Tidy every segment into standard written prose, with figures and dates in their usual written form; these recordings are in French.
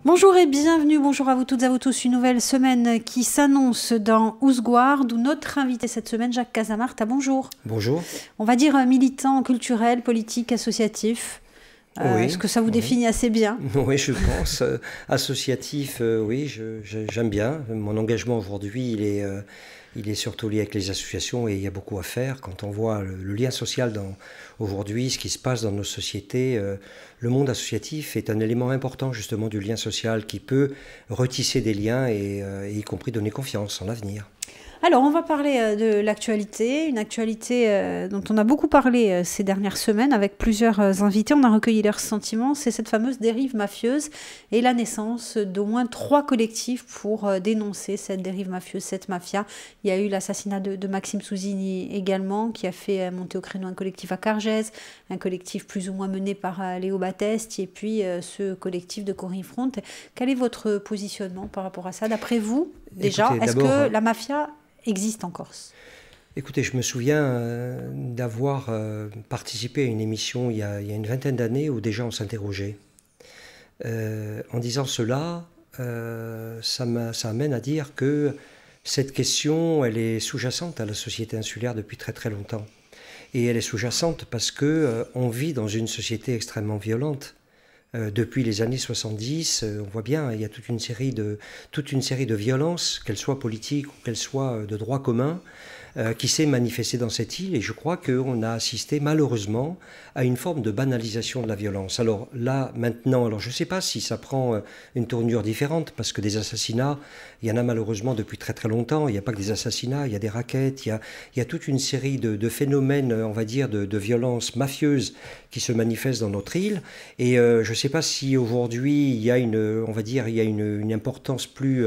Bonjour et bienvenue, bonjour à vous toutes et à vous tous. Une nouvelle semaine qui s'annonce dans Ousgouard, d'où notre invité cette semaine, Jacques Casamarta. Bonjour. Bonjour. On va dire militant culturel, politique, associatif. Oui, Est-ce que ça vous oui. définit assez bien? Oui, je pense. Associatif, oui, j'aime bien. Mon engagement aujourd'hui, il est surtout lié avec les associations et il y a beaucoup à faire. Quand on voit le lien social aujourd'hui, ce qui se passe dans nos sociétés, le monde associatif est un élément important justement du lien social qui peut retisser des liens et y compris donner confiance en l'avenir. Alors, on va parler de l'actualité, une actualité dont on a beaucoup parlé ces dernières semaines avec plusieurs invités. On a recueilli leurs sentiments. C'est cette fameuse dérive mafieuse et la naissance d'au moins 3 collectifs pour dénoncer cette dérive mafieuse, cette mafia. Il y a eu l'assassinat de Maxime Souzini également, qui a fait monter au créneau un collectif à Cargèse, un collectif plus ou moins mené par Léo Battesti, et puis ce collectif de Corinne Front. Quel est votre positionnement par rapport à ça? D'après vous, déjà, Écoutez, est-ce que la mafia existe en Corse? Écoutez, je me souviens d'avoir participé à une émission il y a une vingtaine d'années où déjà on s'interrogeait. En disant cela, ça amène à dire que cette question, elle est sous-jacente à la société insulaire depuis très très longtemps. Et elle est sous-jacente parce qu'on vit dans une société extrêmement violente. Depuis les années 70, on voit bien, il y a toute une série de violences, qu'elles soient politiques ou qu'elles soient de droit commun, qui s'est manifestée dans cette île. Et je crois qu'on a assisté malheureusement à une forme de banalisation de la violence. Alors là, maintenant, je ne sais pas si ça prend une tournure différente, parce que des assassinats, il y en a malheureusement depuis très très longtemps. Il n'y a pas que des assassinats, il y a des rackets, il y a toute une série de phénomènes, on va dire, de violences mafieuses qui se manifestent dans notre île. Et je ne sais pas si aujourd'hui il y a une importance plus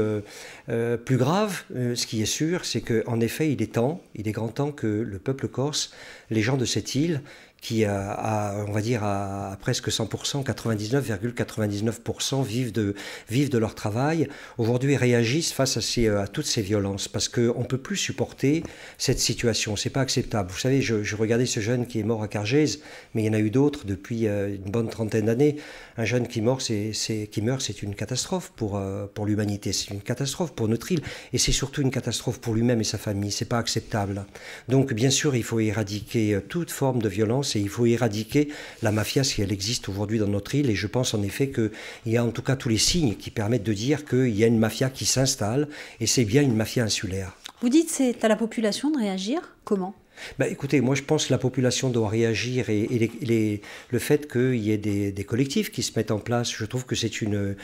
grave. Ce qui est sûr, c'est qu'en effet, il est grand temps que le peuple corse, les gens de cette île, qui on va dire à presque 100%, 99,99% vivent de leur travail, aujourd'hui réagissent face à toutes ces violences, parce qu'on ne peut plus supporter cette situation, c'est pas acceptable. Vous savez, je regardais ce jeune qui est mort à Cargèse, mais il y en a eu d'autres depuis une bonne trentaine d'années. Un jeune qui meurt, c'est une catastrophe pour l'humanité, c'est une catastrophe pour notre île, et c'est surtout une catastrophe pour lui-même et sa famille, c'est pas acceptable. Donc bien sûr, il faut éradiquer toute forme de violence, et il faut éradiquer la mafia si elle existe aujourd'hui dans notre île. Et je pense en effet qu'il y a en tout cas tous les signes qui permettent de dire qu'il y a une mafia qui s'installe, et c'est bien une mafia insulaire. Vous dites c'est à la population de réagir? Comment? Écoutez, moi je pense que la population doit réagir, et le fait qu'il y ait des collectifs qui se mettent en place, je trouve que c'est une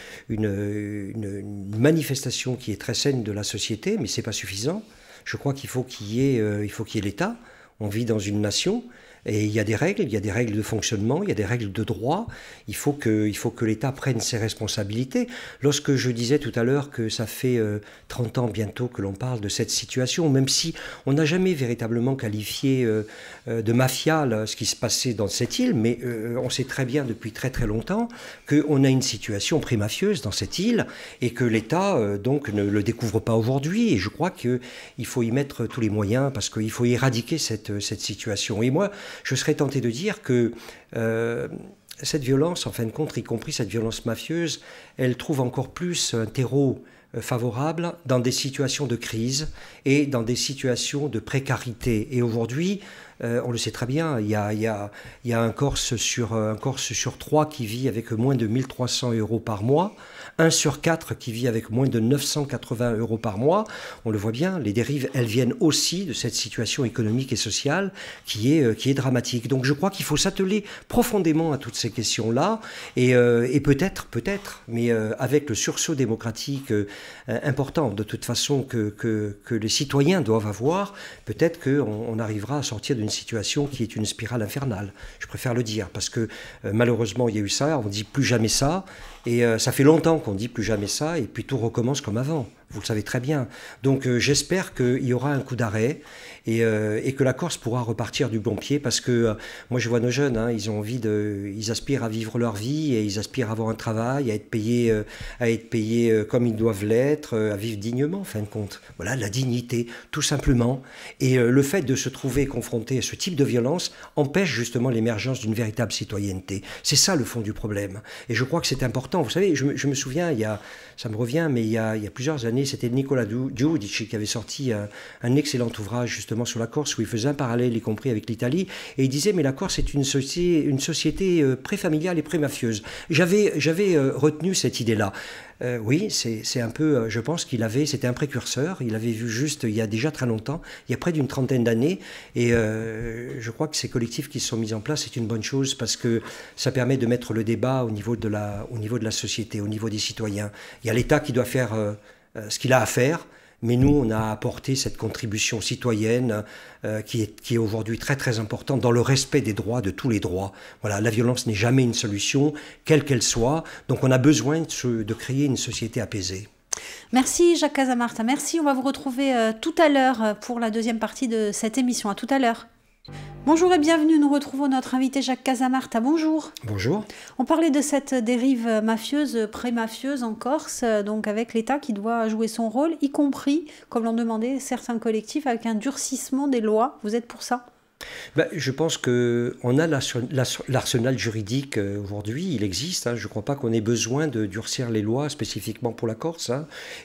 manifestation qui est très saine de la société, mais ce n'est pas suffisant. Je crois qu'il faut qu'il y ait l'État. On vit dans une nation. Et il y a des règles de fonctionnement, il y a des règles de droit. Il faut que l'État prenne ses responsabilités. Lorsque je disais tout à l'heure que ça fait 30 ans bientôt que l'on parle de cette situation, même si on n'a jamais véritablement qualifié de mafia ce qui se passait dans cette île, mais on sait très bien depuis très très longtemps qu'on a une situation pré-mafieuse dans cette île, et que l'État donc ne le découvre pas aujourd'hui. Et je crois qu'il faut y mettre tous les moyens, parce qu'il faut éradiquer cette situation. Et moi, je serais tenté de dire que cette violence, en fin de compte, y compris cette violence mafieuse, elle trouve encore plus un terreau favorable dans des situations de crise et dans des situations de précarité. Et aujourd'hui, on le sait très bien, il y a un Corse sur 3 qui vit avec moins de 1 300 € par mois, 1 sur 4 qui vit avec moins de 980 € par mois. On le voit bien, les dérives, elles viennent aussi de cette situation économique et sociale qui est dramatique. Donc je crois qu'il faut s'atteler profondément à toutes ces questions-là, et peut-être, mais avec le sursaut démocratique important de toute façon que les citoyens doivent avoir, peut-être qu'on arrivera à sortir d'une situation qui est une spirale infernale. Je préfère le dire, parce que malheureusement il y a eu ça, on ne dit plus jamais ça, et ça fait longtemps qu'on ne dit plus jamais ça, et puis tout recommence comme avant. Vous le savez très bien. Donc j'espère qu'il y aura un coup d'arrêt, et que la Corse pourra repartir du bon pied, parce que moi je vois nos jeunes, ils aspirent à vivre leur vie, et ils aspirent à avoir un travail, à être payés comme ils doivent l'être, à vivre dignement en fin de compte. Voilà, la dignité, tout simplement. Et le fait de se trouver confronté à ce type de violence empêche justement l'émergence d'une véritable citoyenneté. C'est ça le fond du problème. Et je crois que c'est important important. Vous savez, je me souviens, ça me revient, mais il y a plusieurs années, c'était Nicolas Giudici qui avait sorti un excellent ouvrage justement sur la Corse, où il faisait un parallèle, y compris avec l'Italie, et il disait, mais la Corse est une société préfamiliale et pré-mafieuse. J'avais retenu cette idée-là. Oui, c'est un peu, je pense c'était un précurseur, il avait vu juste il y a déjà très longtemps, il y a près d'une trentaine d'années, et je crois que ces collectifs qui se sont mis en place, c'est une bonne chose parce que ça permet de mettre le débat au niveau de la société, au niveau des citoyens. Il y a l'État qui doit faire ce qu'il a à faire, mais nous, on a apporté cette contribution citoyenne qui est aujourd'hui très très importante dans le respect des droits, de tous les droits. Voilà, la violence n'est jamais une solution, quelle qu'elle soit. Donc on a besoin de créer une société apaisée. Merci Jacques Casamarta, merci. On va vous retrouver tout à l'heure pour la deuxième partie de cette émission. À tout à l'heure. Bonjour et bienvenue, nous retrouvons notre invité Jacques Casamarta. Bonjour. Bonjour. On parlait de cette dérive mafieuse, pré-mafieuse en Corse, donc avec l'État qui doit jouer son rôle, y compris, comme l'ont demandé certains collectifs, avec un durcissement des lois. Vous êtes pour ça ? Je pense qu'on a l'arsenal juridique aujourd'hui, il existe. Je ne crois pas qu'on ait besoin de durcir les lois spécifiquement pour la Corse.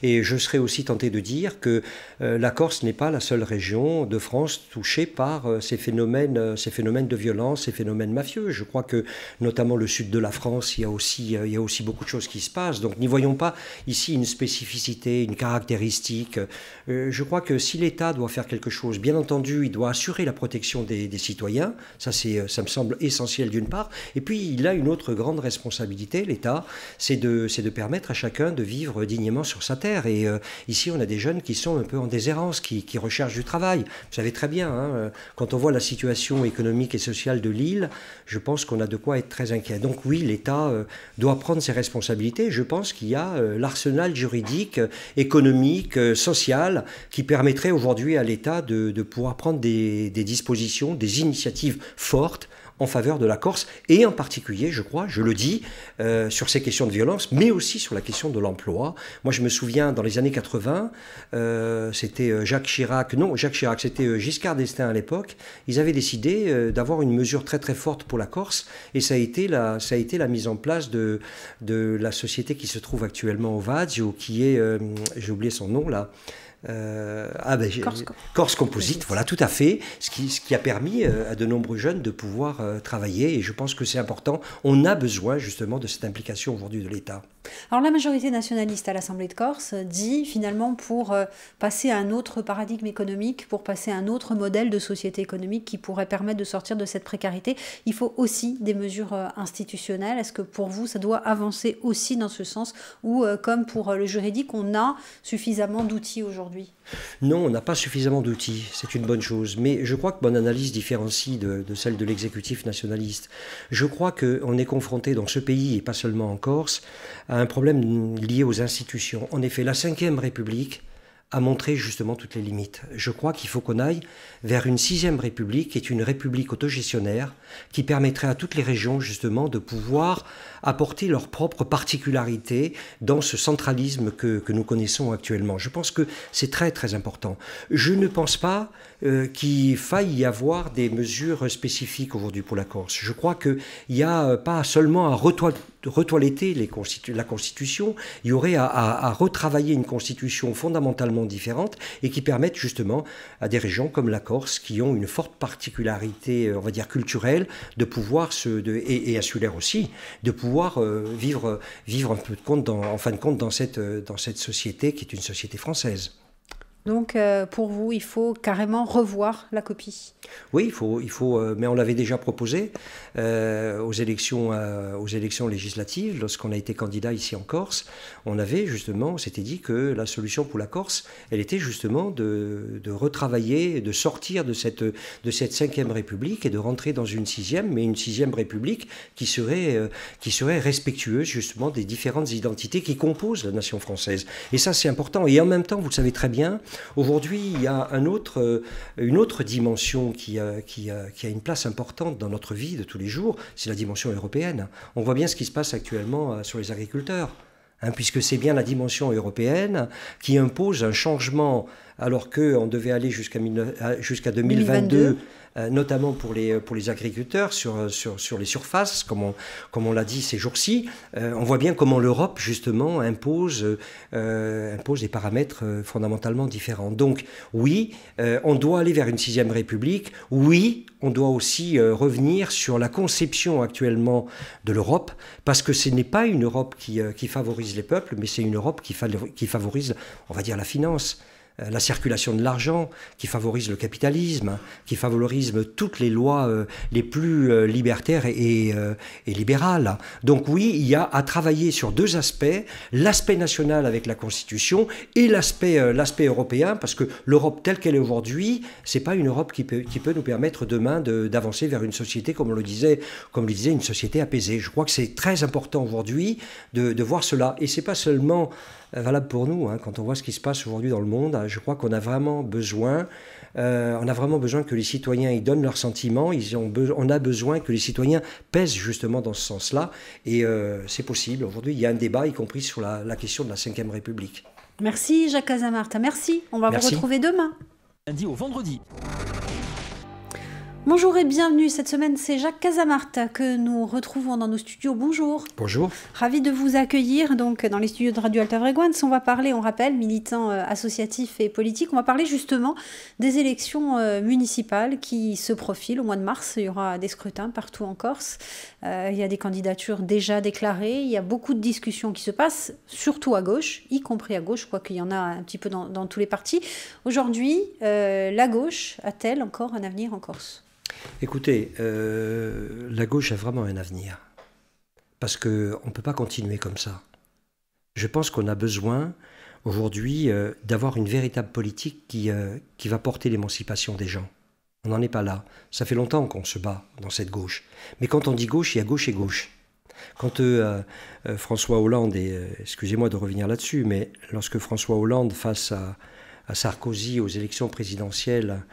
Et je serais aussi tenté de dire que la Corse n'est pas la seule région de France touchée par ces phénomènes de violence, ces phénomènes mafieux. Je crois que notamment le sud de la France, il y a aussi beaucoup de choses qui se passent. Donc n'y voyons pas ici une spécificité, une caractéristique. Je crois que si l'État doit faire quelque chose, bien entendu, il doit assurer la protection des citoyens, ça me semble essentiel d'une part, et puis il a une autre grande responsabilité, l'État, c'est de permettre à chacun de vivre dignement sur sa terre, et ici on a des jeunes qui sont un peu en déshérence, qui recherchent du travail, vous savez très bien, quand on voit la situation économique et sociale de l'île, je pense qu'on a de quoi être très inquiet. Donc oui, l'État doit prendre ses responsabilités, je pense qu'il y a l'arsenal juridique, économique, social, qui permettrait aujourd'hui à l'État de pouvoir prendre des dispositions, des initiatives fortes en faveur de la Corse, et en particulier, je crois, je le dis, sur ces questions de violence, mais aussi sur la question de l'emploi. Moi, je me souviens, dans les années 80, c'était Jacques Chirac, c'était Giscard d'Estaing à l'époque, ils avaient décidé d'avoir une mesure très très forte pour la Corse, et ça a été la mise en place de la société qui se trouve actuellement au Vazio, qui est, j'ai oublié son nom là, Corse Composite, voilà, tout à fait, ce qui a permis à de nombreux jeunes de pouvoir travailler, et je pense que c'est important. On a besoin justement de cette implication aujourd'hui de l'État. Alors la majorité nationaliste à l'Assemblée de Corse dit finalement pour passer à un autre paradigme économique, pour passer à un autre modèle de société économique qui pourrait permettre de sortir de cette précarité, il faut aussi des mesures institutionnelles. Est-ce que pour vous ça doit avancer aussi dans ce sens, ou comme pour le juridique, on a suffisamment d'outils aujourd'hui ? Non, on n'a pas suffisamment d'outils, c'est une bonne chose, mais je crois que mon analyse différencie de celle de l'exécutif nationaliste. Je crois qu'on est confronté dans ce pays, et pas seulement en Corse, à un problème lié aux institutions. En effet, la Ve République a montré justement toutes les limites. Je crois qu'il faut qu'on aille vers une 6e République, qui est une république autogestionnaire, qui permettrait à toutes les régions justement de pouvoir apporter leur propre particularité dans ce centralisme que nous connaissons actuellement. Je pense que c'est très très important. Je ne pense pas qu'il faille y avoir des mesures spécifiques aujourd'hui pour la Corse. Je crois qu'il n'y a pas seulement à retoiletter la Constitution, il y aurait à retravailler une Constitution fondamentalement différente et qui permette justement à des régions comme la Corse, qui ont une forte particularité, on va dire culturelle, de pouvoir et insulaire aussi, de pouvoir vivre un peu en fin de compte dans cette société qui est une société française. Donc, pour vous, il faut carrément revoir la copie. Oui, il faut, mais on l'avait déjà proposé aux élections législatives, lorsqu'on a été candidat ici en Corse. On s'était dit que la solution pour la Corse, elle était justement de retravailler, de sortir de cette Ve République et de rentrer dans une 6e, mais une 6e République qui serait respectueuse justement des différentes identités qui composent la nation française. Et ça, c'est important. Et en même temps, vous le savez très bien, aujourd'hui, il y a une autre dimension qui a une place importante dans notre vie de tous les jours, c'est la dimension européenne. On voit bien ce qui se passe actuellement sur les agriculteurs, puisque c'est bien la dimension européenne qui impose un changement, alors qu'on devait aller jusqu'à 2022 notamment pour les agriculteurs sur les surfaces, comme on l'a dit ces jours-ci. On voit bien comment l'Europe, justement, impose des paramètres fondamentalement différents. Donc, oui, on doit aller vers une 6e République. Oui, on doit aussi revenir sur la conception actuellement de l'Europe, parce que ce n'est pas une Europe qui favorise les peuples, mais c'est une Europe qui favorise, on va dire, la finance, la circulation de l'argent, qui favorise le capitalisme, qui favorise toutes les lois les plus libertaires et libérales. Donc oui, il y a à travailler sur 2 aspects, l'aspect national avec la Constitution et l'aspect européen, parce que l'Europe telle qu'elle est aujourd'hui, c'est pas une Europe qui peut nous permettre demain d'avancer vers une société, comme le disait, une société apaisée. Je crois que c'est très important aujourd'hui de voir cela. Et c'est pas seulement valable pour nous, hein. Quand on voit ce qui se passe aujourd'hui dans le monde, je crois qu'on a vraiment besoin que les citoyens y donnent leurs sentiments. On a besoin que les citoyens pèsent justement dans ce sens-là. Et c'est possible. Aujourd'hui, il y a un débat, y compris sur la question de la 5e République. Merci Jacques Casamarta, merci. On va vous retrouver demain. Lundi au vendredi. Bonjour et bienvenue. Cette semaine, c'est Jacques Casamarta que nous retrouvons dans nos studios. Bonjour. Bonjour. Ravi de vous accueillir donc dans les studios de Radio Alta Fréquence. On va parler, on rappelle, militants associatifs et politiques. On va parler justement des élections municipales qui se profilent au mois de mars. Il y aura des scrutins partout en Corse. Il y a des candidatures déjà déclarées. Il y a beaucoup de discussions qui se passent, surtout à gauche, y compris à gauche. Je crois qu'il y en a un petit peu dans tous les partis. Aujourd'hui, la gauche a-t-elle encore un avenir en Corse ? Écoutez, la gauche a vraiment un avenir, parce qu'on ne peut pas continuer comme ça. Je pense qu'on a besoin aujourd'hui d'avoir une véritable politique qui va porter l'émancipation des gens. On n'en est pas là. Ça fait longtemps qu'on se bat dans cette gauche. Mais quand on dit gauche, il y a gauche et gauche. Quand François Hollande, excusez-moi de revenir là-dessus, mais lorsque François Hollande, face à Sarkozy aux élections présidentielles,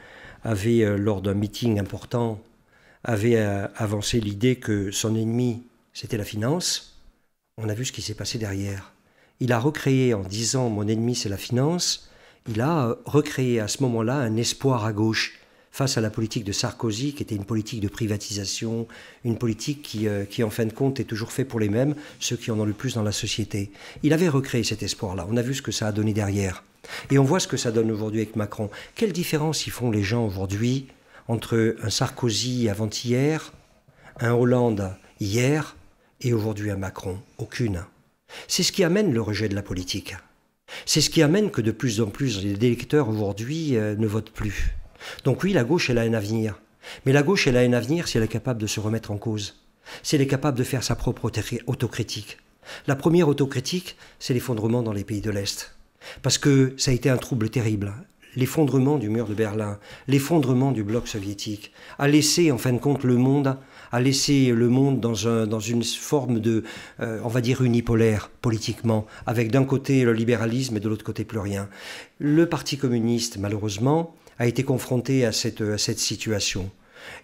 avait, lors d'un meeting important, avait avancé l'idée que son ennemi, c'était la finance, on a vu ce qui s'est passé derrière. Il a recréé, en disant « mon ennemi, c'est la finance », il a recréé à ce moment-là un espoir à gauche face à la politique de Sarkozy, qui était une politique de privatisation, une politique qui en fin de compte, est toujours faite pour les mêmes, ceux qui en ont le plus dans la société. Il avait recréé cet espoir-là. On a vu ce que ça a donné derrière. Et on voit ce que ça donne aujourd'hui avec Macron. Quelle différence y font les gens aujourd'hui entre un Sarkozy avant-hier, un Hollande hier et aujourd'hui un Macron? Aucune. C'est ce qui amène le rejet de la politique. C'est ce qui amène que de plus en plus les électeurs aujourd'hui ne votent plus. Donc oui, la gauche, elle a un avenir. Mais la gauche, elle a un avenir si elle est capable de se remettre en cause. Si elle est capable de faire sa propre autocritique. La première autocritique, c'est l'effondrement dans les pays de l'Est. Parce que ça a été un trouble terrible. L'effondrement du mur de Berlin, l'effondrement du bloc soviétique, a laissé en fin de compte le monde dans une forme de, on va dire, unipolaire politiquement, avec d'un côté le libéralisme et de l'autre côté plus rien. Le Parti communiste, malheureusement, a été confronté à cette situation.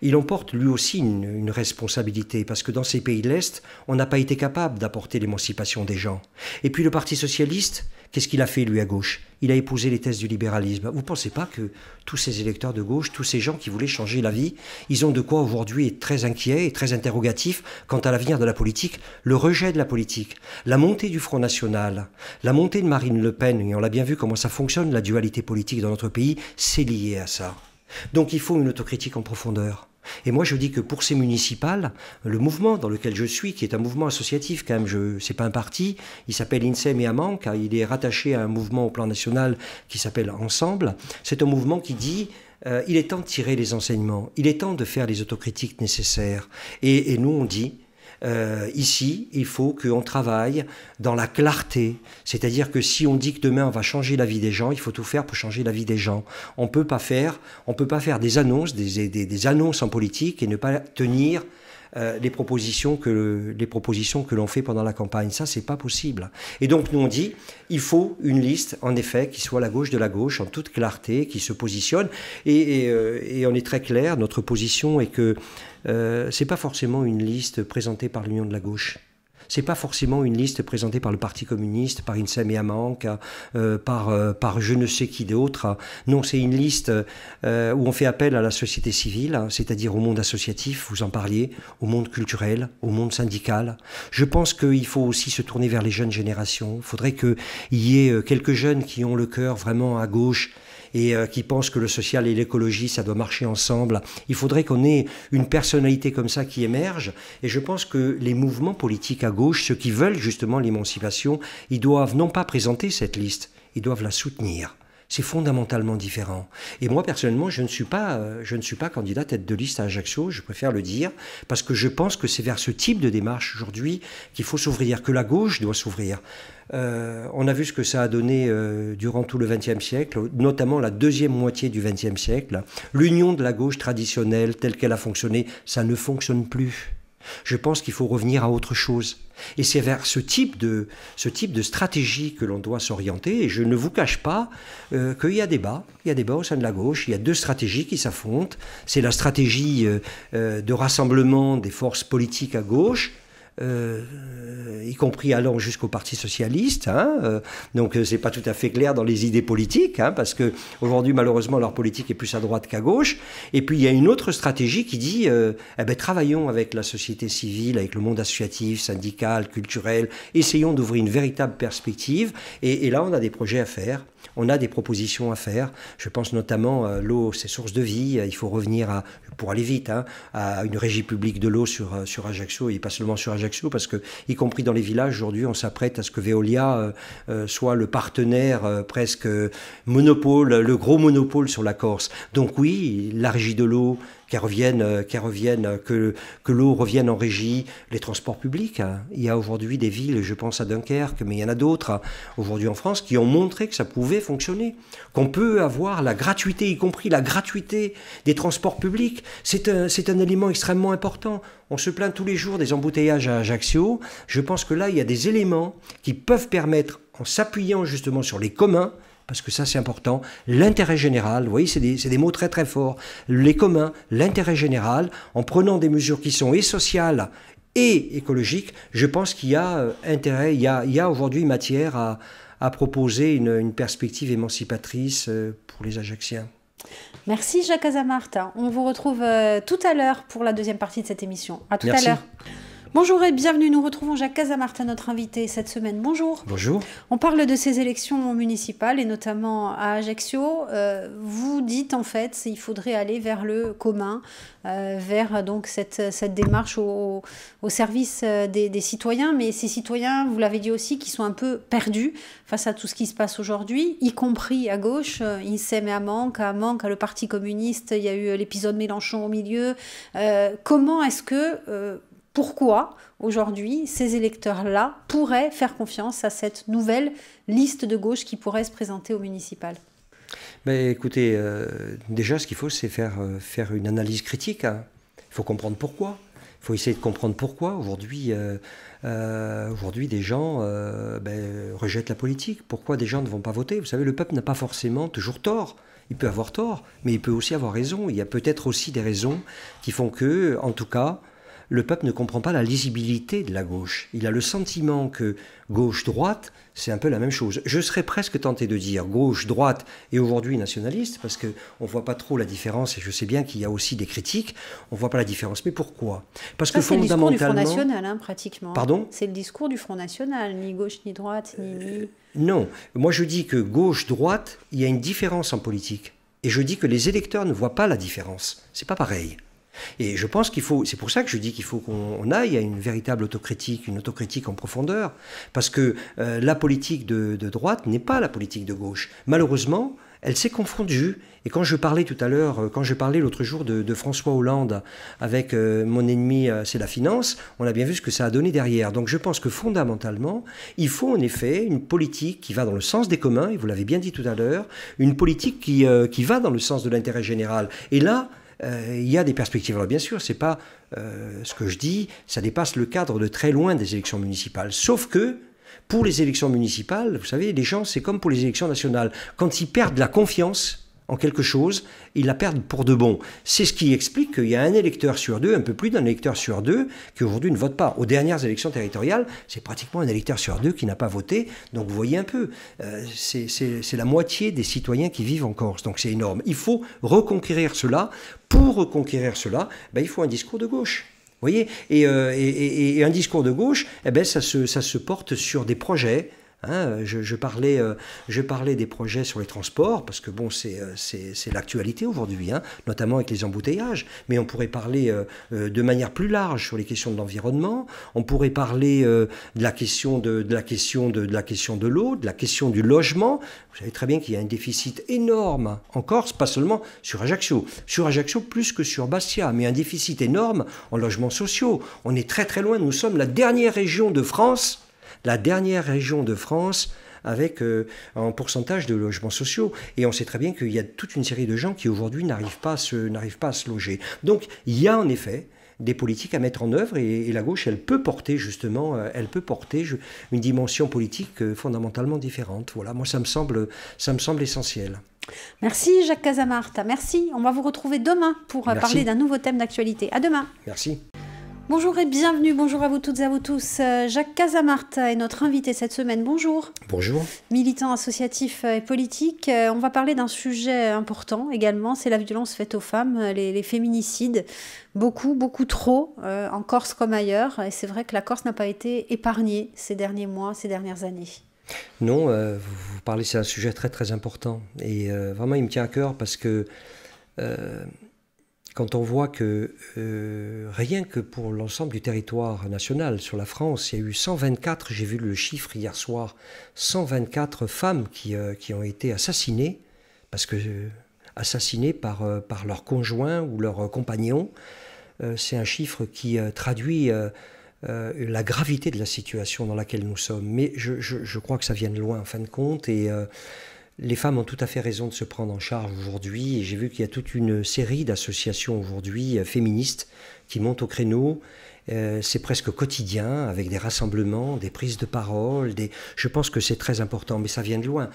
Il en porte lui aussi une responsabilité, parce que dans ces pays de l'Est, on n'a pas été capable d'apporter l'émancipation des gens. Et puis le Parti socialiste, qu'est-ce qu'il a fait, lui, à gauche? Il a épousé les thèses du libéralisme. Vous ne pensez pas que tous ces électeurs de gauche, tous ces gens qui voulaient changer la vie, ils ont de quoi aujourd'hui être très inquiets et très interrogatifs quant à l'avenir de la politique, le rejet de la politique, la montée du Front National, la montée de Marine Le Pen, et on l'a bien vu comment ça fonctionne, la dualité politique dans notre pays, c'est lié à ça. Donc il faut une autocritique en profondeur. Et moi je dis que pour ces municipales, le mouvement dans lequel je suis, qui est un mouvement associatif quand même, c'est pas un parti, il s'appelle INSEM et Amanc, il est rattaché à un mouvement au plan national qui s'appelle Ensemble. C'est un mouvement qui dit il est temps de tirer les enseignements, il est temps de faire les autocritiques nécessaires. Et nous on dit ici, il faut qu'on travaille dans la clarté. C'est-à-dire que si on dit que demain on va changer la vie des gens, il faut tout faire pour changer la vie des gens. On peut pas faire des annonces, des annonces en politique et ne pas tenir les propositions que l'on fait pendant la campagne. Ça, c'est pas possible. Et donc, nous, on dit, il faut une liste, en effet, qui soit la gauche de la gauche, en toute clarté, qui se positionne. Et on est très clair, notre position est que c'est pas forcément une liste présentée par l'Union de la gauche. C'est pas forcément une liste présentée par le Parti communiste, par Insem et Amank, par je ne sais qui d'autre. Non, c'est une liste où on fait appel à la société civile, c'est-à-dire au monde associatif, vous en parliez, au monde culturel, au monde syndical. Je pense qu'il faut aussi se tourner vers les jeunes générations. Il faudrait qu'il y ait quelques jeunes qui ont le cœur vraiment à gauche et qui pensent que le social et l'écologie, ça doit marcher ensemble. Il faudrait qu'on ait une personnalité comme ça qui émerge. Et je pense que les mouvements politiques à gauche, ceux qui veulent justement l'émancipation, ils doivent non pas présenter cette liste, ils doivent la soutenir. C'est fondamentalement différent. Et moi, personnellement, je ne suis pas candidat tête de liste à Ajaccio, je préfère le dire, parce que je pense que c'est vers ce type de démarche aujourd'hui qu'il faut s'ouvrir, que la gauche doit s'ouvrir. On a vu ce que ça a donné durant tout le XXe siècle, notamment la deuxième moitié du XXe siècle. L'union de la gauche traditionnelle, telle qu'elle a fonctionné, ça ne fonctionne plus. Je pense qu'il faut revenir à autre chose. Et c'est vers ce type de stratégie que l'on doit s'orienter. Et je ne vous cache pas qu'il y a débat. Il y a débat au sein de la gauche. Il y a deux stratégies qui s'affrontent. C'est la stratégie de rassemblement des forces politiques à gauche, y compris allant jusqu'au Parti socialiste. Donc c'est pas tout à fait clair dans les idées politiques, parce que aujourd'hui malheureusement leur politique est plus à droite qu'à gauche. Et puis il y a une autre stratégie qui dit travaillons avec la société civile, avec le monde associatif, syndical, culturel, essayons d'ouvrir une véritable perspective. Et là on a des projets à faire. On a des propositions à faire. Je pense notamment à l'eau, c'est source de vie. Il faut revenir, pour aller vite, à une régie publique de l'eau sur Ajaccio, et pas seulement sur Ajaccio, parce que, y compris dans les villages, aujourd'hui, on s'apprête à ce que Veolia soit le partenaire presque monopole, le gros monopole sur la Corse. Donc oui, la régie de l'eau, que l'eau revienne en régie, les transports publics. Il y a aujourd'hui des villes, je pense à Dunkerque, mais il y en a d'autres aujourd'hui en France, qui ont montré que ça pouvait fonctionner, qu'on peut avoir la gratuité, y compris la gratuité des transports publics. C'est un élément extrêmement important. On se plaint tous les jours des embouteillages à Ajaccio. Je pense que là, il y a des éléments qui peuvent permettre, en s'appuyant justement sur les communs, parce que ça c'est important, l'intérêt général, vous voyez, c'est des mots très très forts, les communs, l'intérêt général, en prenant des mesures qui sont et sociales et écologiques, je pense qu'il y a intérêt, il y a aujourd'hui matière à proposer une perspective émancipatrice pour les Ajacciens. Merci Jacques Azamart. On vous retrouve tout à l'heure pour la deuxième partie de cette émission. À tout à l'heure. Bonjour et bienvenue, nous retrouvons Jacques Azamart, notre invité cette semaine. Bonjour. Bonjour. On parle de ces élections municipales et notamment à Ajaccio. Vous dites en fait qu'il faudrait aller vers le commun, vers donc cette démarche au service des citoyens. Mais ces citoyens, vous l'avez dit aussi, qui sont un peu perdus face à tout ce qui se passe aujourd'hui, y compris à gauche. Insem et Amank, le Parti communiste, il y a eu l'épisode Mélenchon au milieu. Comment est-ce que... Pourquoi, aujourd'hui, ces électeurs-là pourraient faire confiance à cette nouvelle liste de gauche qui pourrait se présenter au municipal ? Mais écoutez, déjà, ce qu'il faut, c'est faire une analyse critique. Il faut comprendre pourquoi. Il faut essayer de comprendre pourquoi. Aujourd'hui, des gens rejettent la politique. Pourquoi des gens ne vont pas voter ? Vous savez, le peuple n'a pas forcément toujours tort. Il peut avoir tort, mais il peut aussi avoir raison. Il y a peut-être aussi des raisons qui font que, en tout cas, le peuple ne comprend pas la lisibilité de la gauche. Il a le sentiment que gauche-droite, c'est un peu la même chose. Je serais presque tenté de dire gauche-droite et aujourd'hui nationaliste, parce qu'on ne voit pas trop la différence, et je sais bien qu'il y a aussi des critiques, on ne voit pas la différence. Mais pourquoi ? Parce que fondamentalement... C'est le discours du Front National, pratiquement. Pardon ? C'est le discours du Front National, ni gauche, ni droite, ni... Non, moi je dis que gauche-droite, il y a une différence en politique. Et je dis que les électeurs ne voient pas la différence. C'est pas pareil. Et je pense qu'il faut, c'est pour ça que je dis qu'il faut qu'on aille à une véritable autocritique, une autocritique en profondeur, parce que la politique de droite n'est pas la politique de gauche. Malheureusement, elle s'est confondue. Et quand je parlais tout à l'heure, quand je parlais l'autre jour de François Hollande avec mon ennemi, c'est la finance, on a bien vu ce que ça a donné derrière. Donc je pense que fondamentalement, il faut en effet une politique qui va dans le sens des communs, et vous l'avez bien dit tout à l'heure, une politique qui va dans le sens de l'intérêt général. Et là, il y a des perspectives. Alors bien sûr, c'est pas ce que je dis, ça dépasse le cadre de très loin des élections municipales. Sauf que, pour les élections municipales, vous savez, les gens, c'est comme pour les élections nationales. Quand ils perdent la confiance, en quelque chose, ils la perdent pour de bon. C'est ce qui explique qu'il y a un électeur sur deux, un peu plus d'un électeur sur deux, qui aujourd'hui ne vote pas. Aux dernières élections territoriales, c'est pratiquement un électeur sur deux qui n'a pas voté. Donc vous voyez un peu, c'est la moitié des citoyens qui vivent en Corse. Donc c'est énorme. Il faut reconquérir cela. Pour reconquérir cela, il faut un discours de gauche. Vous voyez, et un discours de gauche, ça se porte sur des projets. Je parlais des projets sur les transports, parce que bon, c'est l'actualité aujourd'hui, notamment avec les embouteillages. Mais on pourrait parler de manière plus large sur les questions de l'environnement. On pourrait parler de la question de l'eau, de la question du logement. Vous savez très bien qu'il y a un déficit énorme en Corse, pas seulement sur Ajaccio. Sur Ajaccio, plus que sur Bastia, mais un déficit énorme en logements sociaux. On est très très loin. Nous sommes la dernière région de France avec un pourcentage de logements sociaux. Et on sait très bien qu'il y a toute une série de gens qui aujourd'hui n'arrivent pas à se loger. Donc il y a en effet des politiques à mettre en œuvre et la gauche, elle peut porter une dimension politique fondamentalement différente. Voilà, moi ça me semble essentiel. Merci Jacques Casamarta, merci. On va vous retrouver demain pour parler d'un nouveau thème d'actualité. À demain. Merci. Bonjour et bienvenue, bonjour à vous toutes et à vous tous. Jacques Casamarta est notre invité cette semaine, bonjour. Bonjour. Militant associatif et politique, on va parler d'un sujet important également, c'est la violence faite aux femmes, les féminicides. Beaucoup trop, en Corse comme ailleurs, et c'est vrai que la Corse n'a pas été épargnée ces derniers mois, ces dernières années. Non, vous parlez, c'est un sujet très très important, et vraiment il me tient à cœur parce que... Quand on voit que rien que pour l'ensemble du territoire national, sur la France, il y a eu 124, j'ai vu le chiffre hier soir, 124 femmes qui ont été assassinées, assassinées par leur conjoint ou leur compagnon. C'est un chiffre qui traduit la gravité de la situation dans laquelle nous sommes. Mais je crois que ça vient de loin en fin de compte, et... les femmes ont tout à fait raison de se prendre en charge aujourd'hui, et j'ai vu qu'il y a toute une série d'associations aujourd'hui féministes qui montent au créneau. C'est presque quotidien, avec des rassemblements, des prises de parole. Je pense que c'est très important, mais ça vient de loin.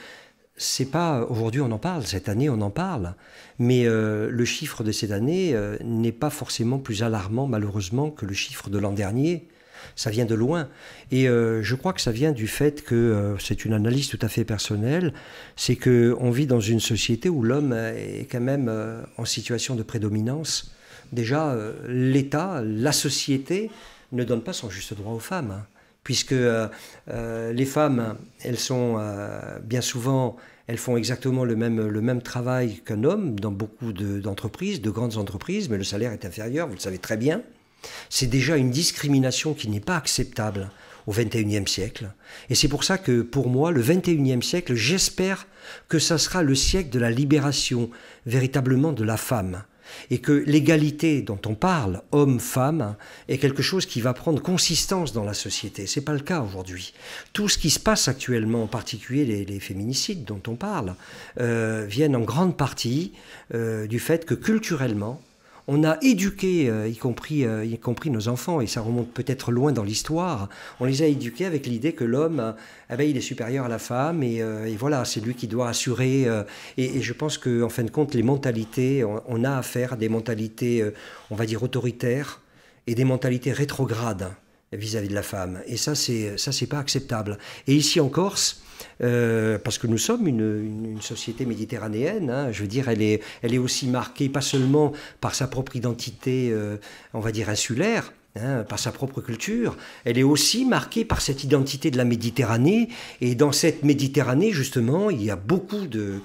C'est pas aujourd'hui on en parle, cette année on en parle, mais le chiffre de cette année n'est pas forcément plus alarmant malheureusement que le chiffre de l'an dernier. Ça vient de loin. Et je crois que ça vient du fait que, c'est une analyse tout à fait personnelle, c'est qu'on vit dans une société où l'homme est quand même en situation de prédominance. Déjà, l'État, la société ne donne pas son juste droit aux femmes, puisque les femmes, elles sont bien souvent... Elles font exactement le même travail qu'un homme dans beaucoup d'entreprises, de grandes entreprises, mais le salaire est inférieur, vous le savez très bien. C'est déjà une discrimination qui n'est pas acceptable au XXIe siècle. Et c'est pour ça que, pour moi, le XXIe siècle, j'espère que ça sera le siècle de la libération, véritablement de la femme. Et que l'égalité dont on parle, homme-femme, est quelque chose qui va prendre consistance dans la société. Ce n'est pas le cas aujourd'hui. Tout ce qui se passe actuellement, en particulier les féminicides dont on parle, viennent en grande partie du fait que culturellement, on a éduqué, y compris nos enfants, et ça remonte peut-être loin dans l'histoire, on les a éduqués avec l'idée que l'homme, il est supérieur à la femme, et voilà, c'est lui qui doit assurer. Et je pense qu'en fin de compte, les mentalités, on a affaire à des mentalités, on va dire, autoritaires, et des mentalités rétrogrades vis-à-vis de la femme. Et ça, c'est pas acceptable. Et ici en Corse... parce que nous sommes une société méditerranéenne, je veux dire, elle est aussi marquée pas seulement par sa propre identité, on va dire insulaire, par sa propre culture, elle est aussi marquée par cette identité de la Méditerranée, et dans cette Méditerranée, justement, il y a beaucoup de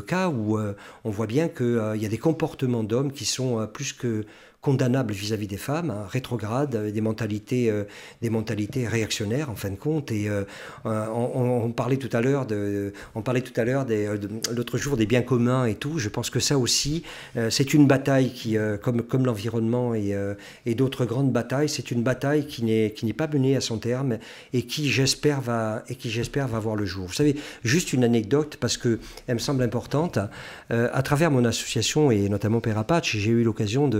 cas où on voit bien qu'il y a des comportements d'hommes qui sont plus que condamnables vis-à-vis des femmes, rétrogrades, des mentalités réactionnaires en fin de compte. Et on parlait tout à l'heure l'autre jour des biens communs et tout. Je pense que ça aussi, c'est une bataille qui, comme l'environnement et d'autres grandes batailles, c'est une bataille qui n'est pas menée à son terme et qui j'espère va voir le jour. Vous savez, juste une anecdote parce que elle me semble importante. À travers mon association et notamment Père Apache, j'ai eu l'occasion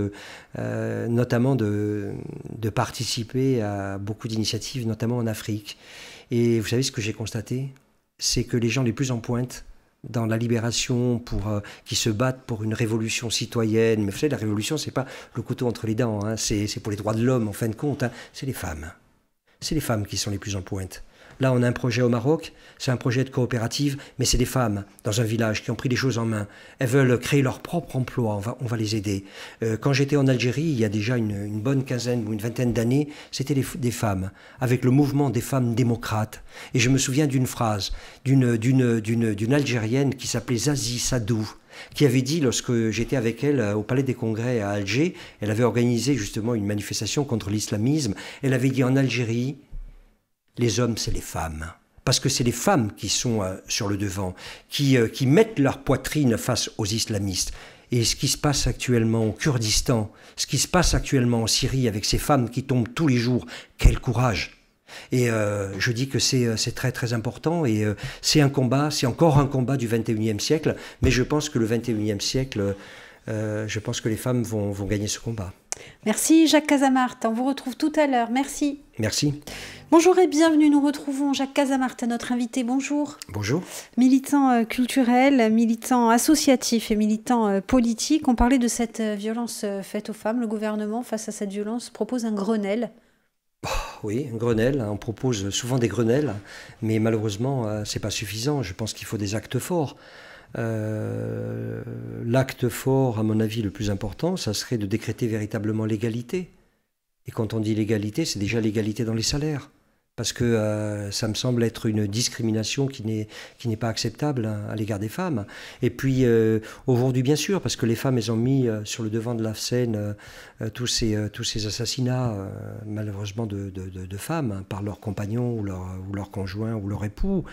notamment de participer à beaucoup d'initiatives, notamment en Afrique. Et vous savez ce que j'ai constaté? C'est que les gens les plus en pointe dans la libération, qui se battent pour une révolution citoyenne. Mais vous savez, la révolution, c'est pas le couteau entre les dents, hein, c'est pour les droits de l'homme, en fin de compte. Hein, c'est les femmes. C'est les femmes qui sont les plus en pointe. Là, on a un projet au Maroc, c'est un projet de coopérative, mais c'est des femmes dans un village qui ont pris les choses en main. Elles veulent créer leur propre emploi, on va les aider. Quand j'étais en Algérie, il y a déjà une bonne quinzaine ou une vingtaine d'années, c'était des femmes, avec le mouvement des femmes démocrates. Et je me souviens d'une phrase d'une Algérienne qui s'appelait Zazie Sadou, qui avait dit, lorsque j'étais avec elle au Palais des Congrès à Alger, elle avait organisé justement une manifestation contre l'islamisme, elle avait dit en Algérie, les hommes, c'est les femmes. Parce que c'est les femmes qui sont sur le devant, qui mettent leur poitrine face aux islamistes. Et ce qui se passe actuellement au Kurdistan, ce qui se passe actuellement en Syrie avec ces femmes qui tombent tous les jours, quel courage! Et je dis que c'est très très important et c'est un combat, c'est encore un combat du 21e siècle, mais je pense que le 21e siècle, je pense que les femmes vont gagner ce combat. Merci Jacques Casamart, on vous retrouve tout à l'heure, merci. Merci. Bonjour et bienvenue, nous retrouvons Jacques Casamart, notre invité, bonjour. Bonjour. Militant culturel, militant associatif et militant politique, on parlait de cette violence faite aux femmes. Le gouvernement, face à cette violence, propose un Grenelle. Oui, un Grenelle, on propose souvent des Grenelles, mais malheureusement, c'est pas suffisant, je pense qu'il faut des actes forts. L'acte fort, à mon avis, le plus important, ça serait de décréter véritablement l'égalité. Et quand on dit l'égalité, c'est déjà l'égalité dans les salaires. Parce que ça me semble être une discrimination qui n'est pas acceptable à l'égard des femmes. Et puis aujourd'hui, bien sûr, parce que les femmes, elles ont mis sur le devant de la scène tous ces assassinats, malheureusement, de femmes, hein, par leurs compagnons ou leur conjoint ou leur époux.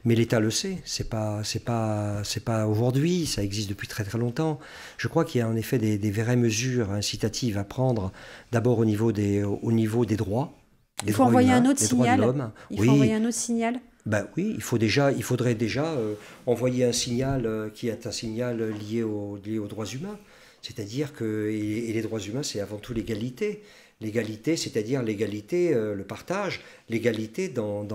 Mais l'État le sait, c'est pas aujourd'hui, ça existe depuis très très longtemps. Je crois qu'il y a en effet des vraies mesures incitatives à prendre, d'abord au niveau des droits. Il faut envoyer un autre signal. Il faut envoyer un autre signal. Ben oui, il faudrait déjà envoyer un signal qui est un signal lié aux droits humains. C'est-à-dire que et les droits humains, c'est avant tout l'égalité. L'égalité, c'est-à-dire l'égalité, le partage, l'égalité dans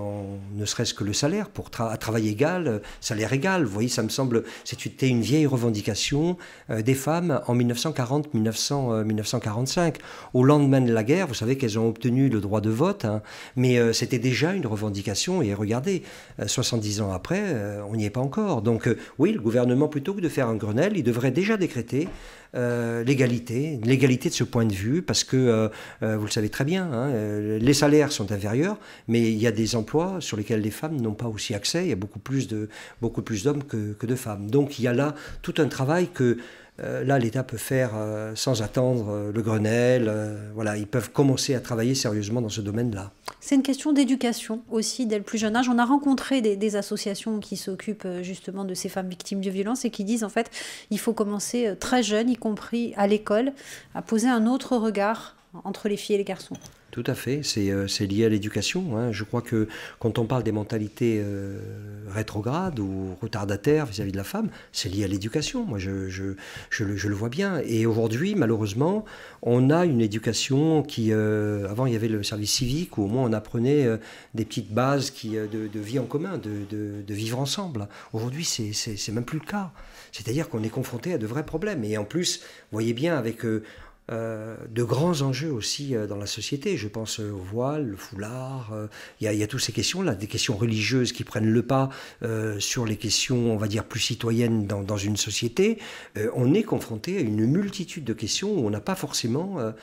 ne serait-ce que le salaire, à travail égal, salaire égal. Vous voyez, ça me semble, c'était une vieille revendication des femmes en 1940-1945. Au lendemain de la guerre, vous savez qu'elles ont obtenu le droit de vote, hein, mais c'était déjà une revendication. Et regardez, 70 ans après, on n'y est pas encore. Donc oui, le gouvernement, plutôt que de faire un Grenelle, il devrait déjà décréter l'égalité de ce point de vue, parce que vous le savez très bien, hein, les salaires sont inférieurs, mais il y a des emplois sur lesquels les femmes n'ont pas aussi accès. Il y a beaucoup plus d'hommes que de femmes. Donc il y a là tout un travail que là l'État peut faire sans attendre le Grenelle. Voilà, ils peuvent commencer à travailler sérieusement dans ce domaine-là. C'est une question d'éducation aussi dès le plus jeune âge. On a rencontré des associations qui s'occupent justement de ces femmes victimes de violences et qui disent en fait il faut commencer très jeune, y compris à l'école, à poser un autre regard entre les filles et les garçons. Tout à fait, c'est lié à l'éducation, hein. Je crois que quand on parle des mentalités rétrogrades ou retardataires vis-à-vis de la femme, c'est lié à l'éducation. Moi, je le vois bien. Et aujourd'hui, malheureusement, on a une éducation qui... avant, il y avait le service civique, où au moins on apprenait des petites bases de vie en commun, de vivre ensemble. Aujourd'hui, c'est même plus le cas. C'est-à-dire qu'on est confronté à de vrais problèmes. Et en plus, vous voyez bien avec... de grands enjeux aussi dans la société. Je pense au voile, le foulard. Il y a toutes ces questions-là, des questions religieuses qui prennent le pas sur les questions, on va dire, plus citoyennes dans une société. On est confronté à une multitude de questions où on n'a pas forcément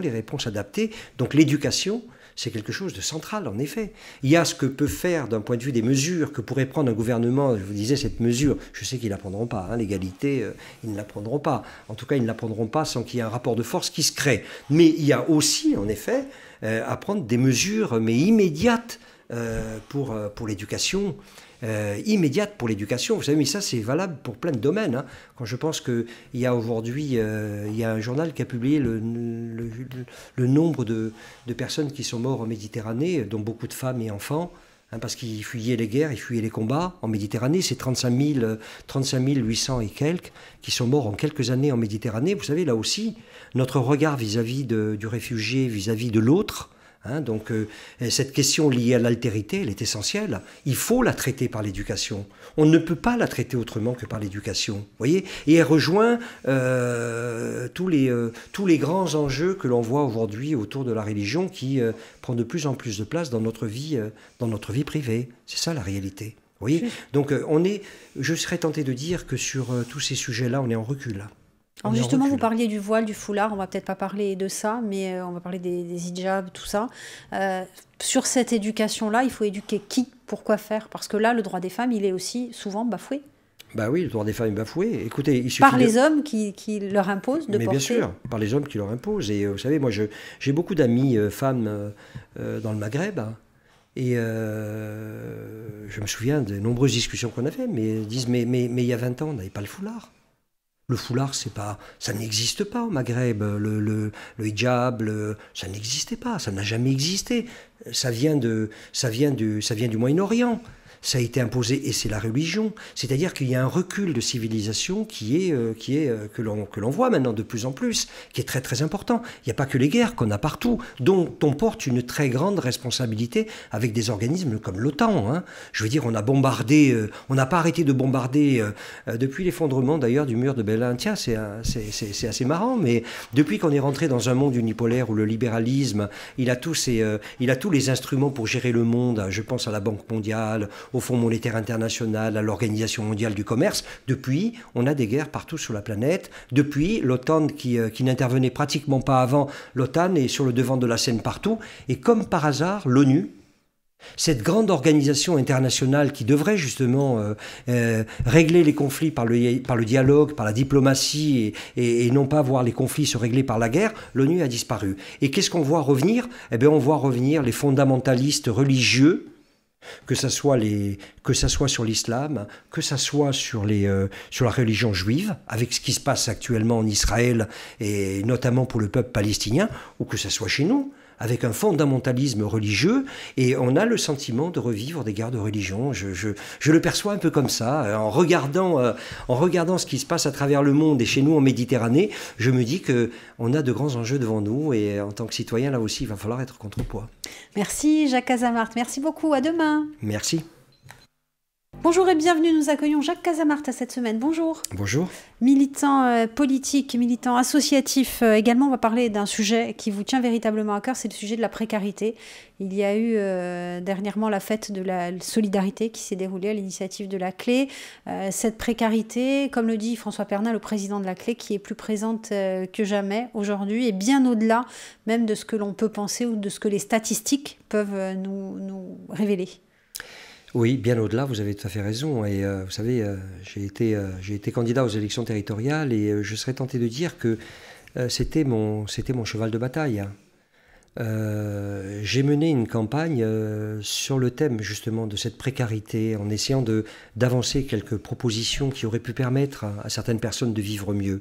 les réponses adaptées. Donc l'éducation, c'est quelque chose de central, en effet. Il y a ce que peut faire, d'un point de vue des mesures que pourrait prendre un gouvernement. Je vous disais, cette mesure, je sais qu'ils ne la prendront pas. Hein, l'égalité, ils ne la prendront pas. En tout cas, ils ne la prendront pas sans qu'il y ait un rapport de force qui se crée. Mais il y a aussi, en effet, à prendre des mesures, mais immédiates pour l'éducation. Immédiate pour l'éducation. Vous savez, mais ça, c'est valable pour plein de domaines. Hein. Quand je pense qu'il y a aujourd'hui, il y a un journal qui a publié le nombre de personnes qui sont mortes en Méditerranée, dont beaucoup de femmes et enfants, hein, parce qu'ils fuyaient les guerres, ils fuyaient les combats. En Méditerranée, c'est 35 800 et quelques qui sont morts en quelques années en Méditerranée. Vous savez, là aussi, notre regard vis-à-vis du réfugié, vis-à-vis de l'autre, Hein, donc cette question liée à l'altérité, elle est essentielle. Il faut la traiter par l'éducation. On ne peut pas la traiter autrement que par l'éducation. Voyez, et elle rejoint tous les grands enjeux que l'on voit aujourd'hui autour de la religion qui prend de plus en plus de place dans notre vie privée. C'est ça la réalité. Vous voyez, donc je serais tenté de dire que sur tous ces sujets-là, on est en recul. Alors justement, vous parliez du voile, du foulard, on va peut-être pas parler de ça, mais on va parler des hijabs, tout ça. Sur cette éducation-là, il faut éduquer qui? Pourquoi faire? Parce que là, le droit des femmes, il est aussi souvent bafoué. Bah oui, le droit des femmes est bafoué. Écoutez, il suffit par les hommes qui leur imposent de porter... Mais bien sûr, par les hommes qui leur imposent. Et vous savez, moi, j'ai beaucoup d'amis femmes dans le Maghreb, hein, et je me souviens de nombreuses discussions qu'on a fait, mais elles disent, mais il y a 20 ans, on n'avait pas le foulard. Le foulard, ça n'existe pas au Maghreb. Le hijab, ça n'existait pas, ça n'a jamais existé. Ça vient du Moyen-Orient. Ça a été imposé, et c'est la religion. C'est-à-dire qu'il y a un recul de civilisation que l'on voit maintenant de plus en plus, qui est très très important. Il n'y a pas que les guerres qu'on a partout, dont on porte une très grande responsabilité avec des organismes comme l'OTAN. Hein. Je veux dire, on a bombardé, on n'a pas arrêté de bombarder depuis l'effondrement d'ailleurs du mur de Berlin. Tiens, c'est assez marrant, mais depuis qu'on est rentré dans un monde unipolaire où le libéralisme, il a tous les instruments pour gérer le monde. Je pense à la Banque mondiale, au Fonds monétaire international, à l'Organisation mondiale du commerce. Depuis, on a des guerres partout sur la planète. Depuis, l'OTAN qui n'intervenait pratiquement pas avant, l'OTAN est sur le devant de la scène partout. Et comme par hasard, l'ONU, cette grande organisation internationale qui devrait justement régler les conflits par le dialogue, par la diplomatie et non pas voir les conflits se régler par la guerre, l'ONU a disparu. Et qu'est-ce qu'on voit revenir? Eh bien, on voit revenir les fondamentalistes religieux, que ça soit sur l'islam, que ça soit sur la religion juive, avec ce qui se passe actuellement en Israël et notamment pour le peuple palestinien, ou que ça soit chez nous, avec un fondamentalisme religieux, et on a le sentiment de revivre des guerres de religion. Je le perçois un peu comme ça, en regardant ce qui se passe à travers le monde et chez nous en Méditerranée, je me dis qu'on a de grands enjeux devant nous, et en tant que citoyen, là aussi, il va falloir être contrepoids. Merci Jacques Casamart, merci beaucoup, à demain. Merci. Bonjour et bienvenue, nous accueillons Jacques Casamart cette semaine. Bonjour. Bonjour. Militant politique, militant associatif également, on va parler d'un sujet qui vous tient véritablement à cœur, c'est le sujet de la précarité. Il y a eu dernièrement la fête de la solidarité qui s'est déroulée à l'initiative de la Clé. Cette précarité, comme le dit François Pernin, le président de la Clé, qui est plus présente que jamais aujourd'hui et bien au-delà même de ce que l'on peut penser ou de ce que les statistiques peuvent nous révéler. Oui, bien au-delà, vous avez tout à fait raison. Et vous savez, j'ai été candidat aux élections territoriales et je serais tenté de dire que c'était mon cheval de bataille. J'ai mené une campagne sur le thème justement de cette précarité en essayant d'avancer quelques propositions qui auraient pu permettre à certaines personnes de vivre mieux.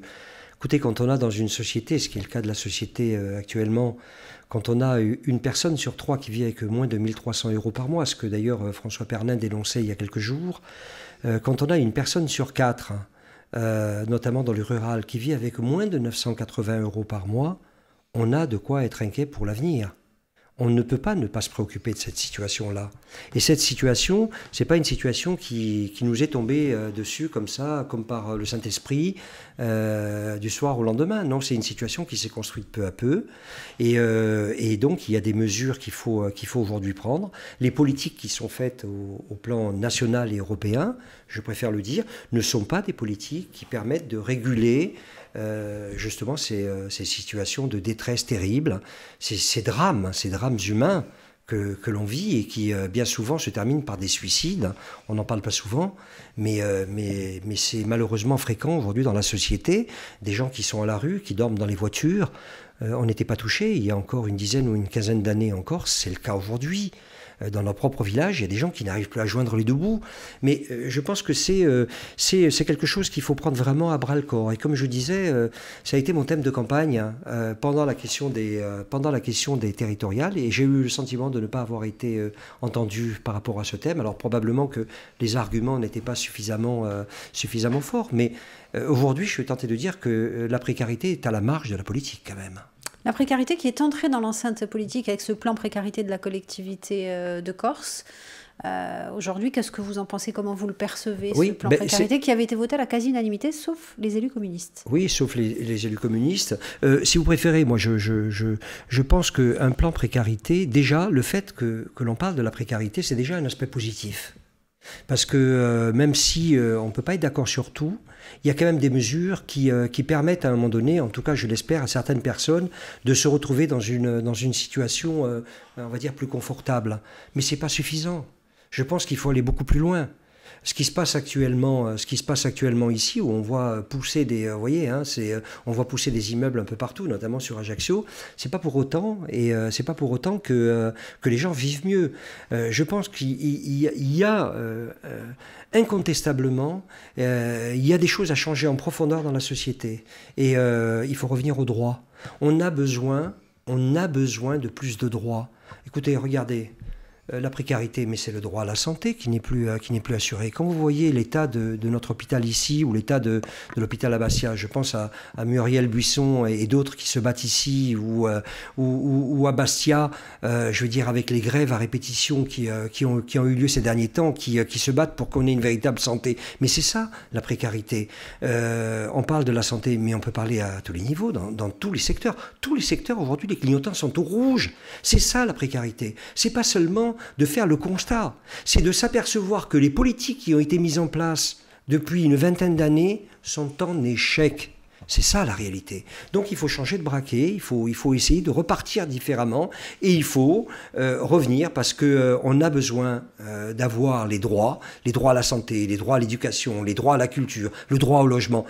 Écoutez, quand on a dans une société, ce qui est le cas de la société actuellement, quand on a une personne sur 3 qui vit avec moins de 1 300 € par mois, ce que d'ailleurs François Pernin dénonçait il y a quelques jours, quand on a une personne sur 4, notamment dans le rural, qui vit avec moins de 980 € par mois, on a de quoi être inquiet pour l'avenir. On ne peut pas ne pas se préoccuper de cette situation-là. Et cette situation, c'est pas une situation qui nous est tombée dessus comme ça, comme par le Saint-Esprit, du soir au lendemain. Non, c'est une situation qui s'est construite peu à peu. Et donc, il y a des mesures qu'il faut aujourd'hui prendre. Les politiques qui sont faites au plan national et européen, je préfère le dire, ne sont pas des politiques qui permettent de réguler justement ces situations de détresse terrible, ces drames humains que l'on vit et qui bien souvent se terminent par des suicides. On n'en parle pas souvent, mais c'est malheureusement fréquent aujourd'hui dans la société. Des gens qui sont à la rue, qui dorment dans les voitures. On n'était pas touchés il y a encore une dizaine ou une quinzaine d'années encore, c'est le cas aujourd'hui. Dans leur propre village, il y a des gens qui n'arrivent plus à joindre les deux bouts. Mais je pense que c'est quelque chose qu'il faut prendre vraiment à bras-le-corps. Et comme je disais, ça a été mon thème de campagne pendant la question des territoriales. Et j'ai eu le sentiment de ne pas avoir été entendu par rapport à ce thème. Alors probablement que les arguments n'étaient pas suffisamment forts. Mais aujourd'hui, je suis tenté de dire que la précarité est à la marge de la politique quand même. La précarité qui est entrée dans l'enceinte politique avec ce plan précarité de la collectivité de Corse. Aujourd'hui, qu'est-ce que vous en pensez? Comment vous le percevez, ce plan précarité qui avait été voté à la quasi-unanimité, sauf les élus communistes? Oui, sauf les élus communistes. Si vous préférez, moi, je pense qu'un plan précarité, déjà, le fait que l'on parle de la précarité, c'est déjà un aspect positif. Parce que même si on ne peut pas être d'accord sur tout, il y a quand même des mesures qui permettent à un moment donné, en tout cas je l'espère, à certaines personnes de se retrouver dans une situation, on va dire, plus confortable. Mais ce n'est pas suffisant. Je pense qu'il faut aller beaucoup plus loin. Ce qui se passe actuellement ici, où on voit pousser vous voyez, on voit pousser des immeubles un peu partout, notamment sur Ajaccio, c'est pas pour autant, que les gens vivent mieux. Je pense qu'il y a incontestablement, il y a des choses à changer en profondeur dans la société, et il faut revenir au droit. On a besoin de plus de droits. Écoutez, regardez. La précarité, mais c'est le droit à la santé qui n'est plus assuré. Quand vous voyez l'état de notre hôpital ici, ou l'état de l'hôpital à Bastia, je pense à Muriel Buisson et d'autres qui se battent ici, ou à Bastia, je veux dire, avec les grèves à répétition qui ont eu lieu ces derniers temps, qui se battent pour qu'on ait une véritable santé. Mais c'est ça, la précarité. On parle de la santé, mais on peut parler à tous les niveaux, dans tous les secteurs. Tous les secteurs, aujourd'hui, les clignotants sont au rouge. C'est ça, la précarité. C'est pas seulement de faire le constat, c'est de s'apercevoir que les politiques qui ont été mises en place depuis une vingtaine d'années sont en échec. C'est ça la réalité. Donc il faut changer de braquet, il faut essayer de repartir différemment, et il faut revenir, parce qu'on a besoin d'avoir les droits à la santé, les droits à l'éducation, les droits à la culture, le droit au logement.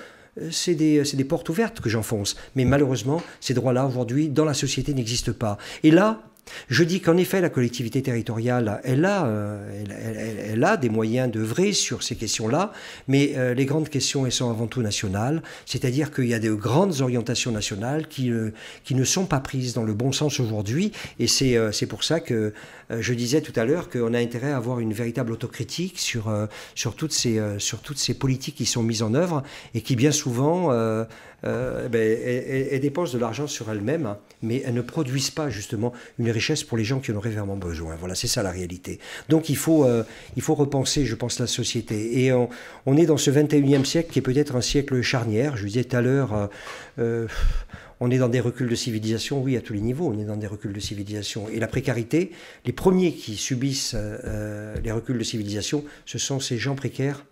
C'est des portes ouvertes que j'enfonce. Mais malheureusement, ces droits-là, aujourd'hui, dans la société, n'existent pas. Et là, je dis qu'en effet, la collectivité territoriale, elle a des moyens d'œuvrer sur ces questions-là, mais les grandes questions, elles sont avant tout nationales, c'est-à-dire qu'il y a de grandes orientations nationales qui ne sont pas prises dans le bon sens aujourd'hui, et c'est pour ça que je disais tout à l'heure qu'on a intérêt à avoir une véritable autocritique sur toutes ces politiques qui sont mises en œuvre, et qui bien souvent elles dépensent de l'argent sur elles-mêmes, mais elles ne produisent pas justement une richesse pour les gens qui en auraient vraiment besoin. Voilà, c'est ça la réalité. Donc il faut repenser, je pense, la société. Et on est dans ce 21e siècle qui est peut-être un siècle charnière. Je vous disais tout à l'heure, on est dans des reculs de civilisation, oui, à tous les niveaux, on est dans des reculs de civilisation. Et la précarité, les premiers qui subissent les reculs de civilisation, ce sont ces gens précaires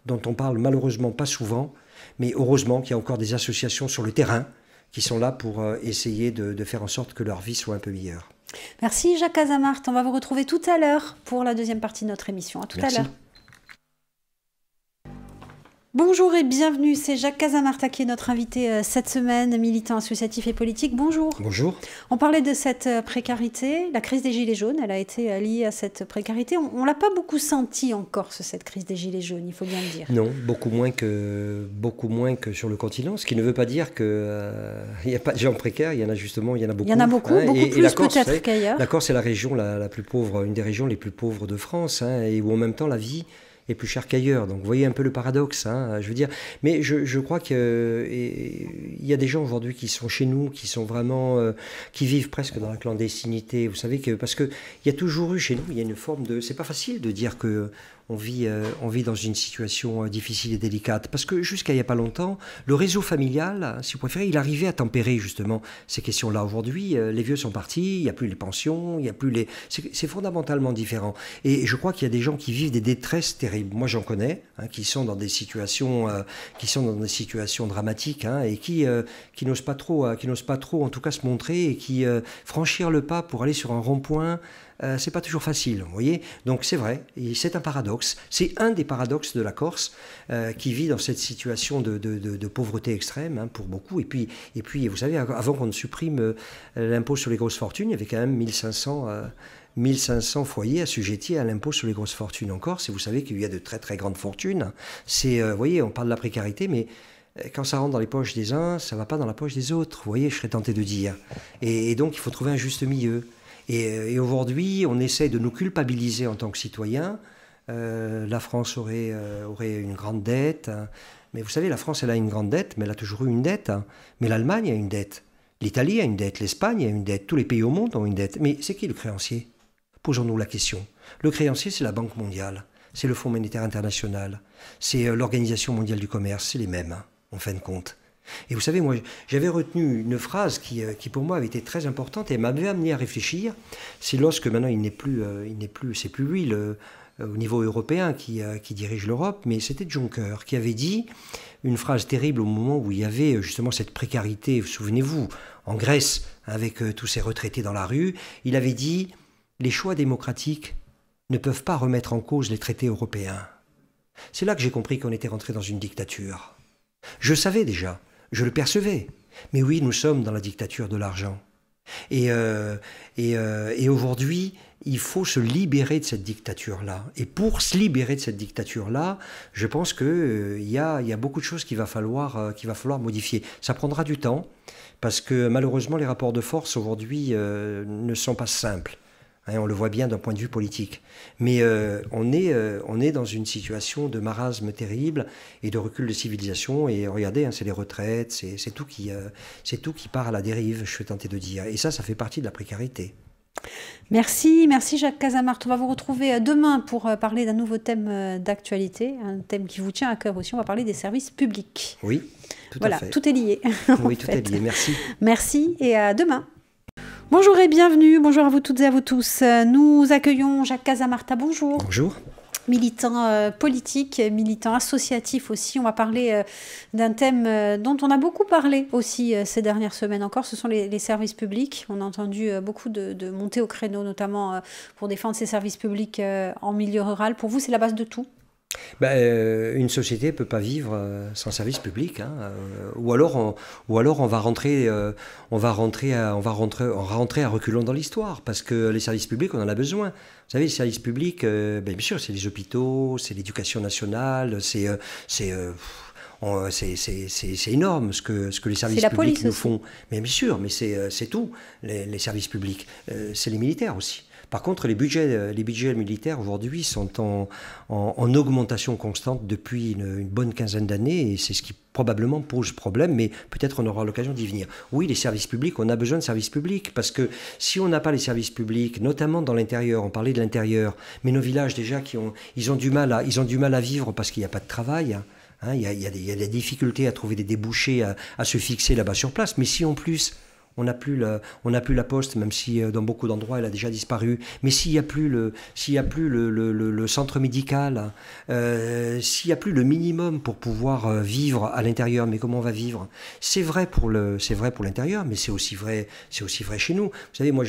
dont on parle malheureusement pas souvent, mais heureusement qu'il y a encore des associations sur le terrain qui sont là pour essayer de faire en sorte que leur vie soit un peu meilleure. Merci Jacques Casamart. On va vous retrouver tout à l'heure pour la deuxième partie de notre émission. À tout à l'heure. Bonjour et bienvenue, c'est Jacques Casamart qui est notre invité cette semaine, militant associatif et politique. Bonjour. Bonjour. On parlait de cette précarité, la crise des Gilets jaunes, elle a été liée à cette précarité. On ne l'a pas beaucoup senti en Corse, cette crise des Gilets jaunes, il faut bien le dire. Non, beaucoup moins que sur le continent, ce qui ne veut pas dire qu'il n'y a pas de gens précaires, il y en a beaucoup. Il y en a beaucoup, beaucoup plus peut-être qu'ailleurs. La Corse est la région la plus pauvre, une des régions les plus pauvres de France, et où en même temps la vie est plus cher qu'ailleurs. Donc vous voyez un peu le paradoxe, je veux dire. Mais je crois qu'il y a des gens aujourd'hui qui sont chez nous, qui sont vraiment, qui vivent presque dans la clandestinité. Vous savez parce que il y a toujours eu chez nous, il y a une forme de, c'est pas facile de dire que on vit dans une situation difficile et délicate. Parce que jusqu'à il n'y a pas longtemps, le réseau familial, si vous préférez, il arrivait à tempérer justement ces questions-là. Aujourd'hui, les vieux sont partis, il n'y a plus les pensions, il y a plus les... C'est fondamentalement différent. Et je crois qu'il y a des gens qui vivent des détresses terribles. Moi, j'en connais, qui sont dans des situations, dramatiques, et qui n'osent pas trop, en tout cas, se montrer, et qui franchir le pas pour aller sur un rond-point. C'est pas toujours facile, vous voyez. Donc c'est vrai, et c'est un paradoxe. C'est un des paradoxes de la Corse qui vit dans cette situation de pauvreté extrême, pour beaucoup. Et puis, vous savez, avant qu'on ne supprime l'impôt sur les grosses fortunes, il y avait quand même 1500 foyers assujettis à l'impôt sur les grosses fortunes en Corse. Et vous savez qu'il y a de très très grandes fortunes. Vous voyez, on parle de la précarité, mais quand ça rentre dans les poches des uns, ça ne va pas dans la poche des autres. Vous voyez, je serais tenté de dire. Et donc, il faut trouver un juste milieu. Et aujourd'hui, on essaie de nous culpabiliser en tant que citoyens. La France aurait une grande dette. Mais vous savez, la France, elle a une grande dette, mais elle a toujours eu une dette. Mais l'Allemagne a une dette. L'Italie a une dette, l'Espagne a une dette, tous les pays au monde ont une dette. Mais c'est qui le créancier? Posons-nous la question. Le créancier, c'est la Banque mondiale, c'est le Fonds monétaire international, c'est l'Organisation mondiale du commerce, c'est les mêmes, hein, en fin de compte. Et vous savez, moi, j'avais retenu une phrase qui pour moi avait été très importante et m'avait amené à réfléchir. C'est lorsque maintenant c'est plus lui au niveau européen qui dirige l'Europe, mais c'était Juncker qui avait dit une phrase terrible au moment où il y avait justement cette précarité. Souvenez-vous, en Grèce, avec tous ces retraités dans la rue, il avait dit « Les choix démocratiques ne peuvent pas remettre en cause les traités européens ». C'est là que j'ai compris qu'on était rentré dans une dictature. Je savais déjà, je le percevais. Mais oui, nous sommes dans la dictature de l'argent. Et aujourd'hui, il faut se libérer de cette dictature-là. Et pour se libérer de cette dictature-là, je pense qu'il y a beaucoup de choses qu'il va falloir modifier. Ça prendra du temps, parce que malheureusement, les rapports de force aujourd'hui ne sont pas simples. Hein, on le voit bien d'un point de vue politique. Mais on est dans une situation de marasme terrible et de recul de civilisation. Et regardez, hein, c'est les retraites, c'est tout qui part à la dérive, je suis tenté de dire. Et ça fait partie de la précarité. Merci Jacques Casamart. On va vous retrouver demain pour parler d'un nouveau thème d'actualité, un thème qui vous tient à cœur aussi. On va parler des services publics. Oui, tout à fait. Voilà, tout est lié. Oui, tout est lié, merci. Merci et à demain. Bonjour et bienvenue, bonjour à vous toutes et à vous tous. Nous accueillons Jacques Casamarta, bonjour. Bonjour. Militant politique, militant associatif aussi. On va parler d'un thème dont on a beaucoup parlé aussi ces dernières semaines encore, ce sont les services publics. On a entendu beaucoup de montées au créneau, notamment pour défendre ces services publics en milieu rural. Pour vous, c'est la base de tout ? Une société ne peut pas vivre sans service public, hein. Ou alors on va rentrer à reculons dans l'histoire, parce que les services publics, on en a besoin. Vous savez, les services publics, bien sûr, c'est les hôpitaux, c'est l'éducation nationale, c'est énorme ce que les services publics nous font. Mais bien sûr, mais c'est tout, les services publics. C'est les militaires aussi. Par contre, les budgets militaires aujourd'hui sont en augmentation constante depuis une bonne quinzaine d'années, et c'est ce qui probablement pose problème, mais peut-être on aura l'occasion d'y venir. Oui, les services publics, on a besoin de services publics, parce que si on n'a pas les services publics, notamment dans l'intérieur, on parlait de l'intérieur, mais nos villages déjà, ils ont du mal à vivre parce qu'il n'y a pas de travail. Hein, il y a des difficultés à trouver des débouchés, à se fixer là-bas sur place, mais si en plus on n'a plus la poste, même si dans beaucoup d'endroits elle a déjà disparu. Mais s'il n'y a plus le centre médical, s'il n'y a plus le minimum pour pouvoir vivre à l'intérieur, mais comment on va vivre? C'est vrai pour l'intérieur, mais c'est aussi vrai chez nous. Vous savez, moi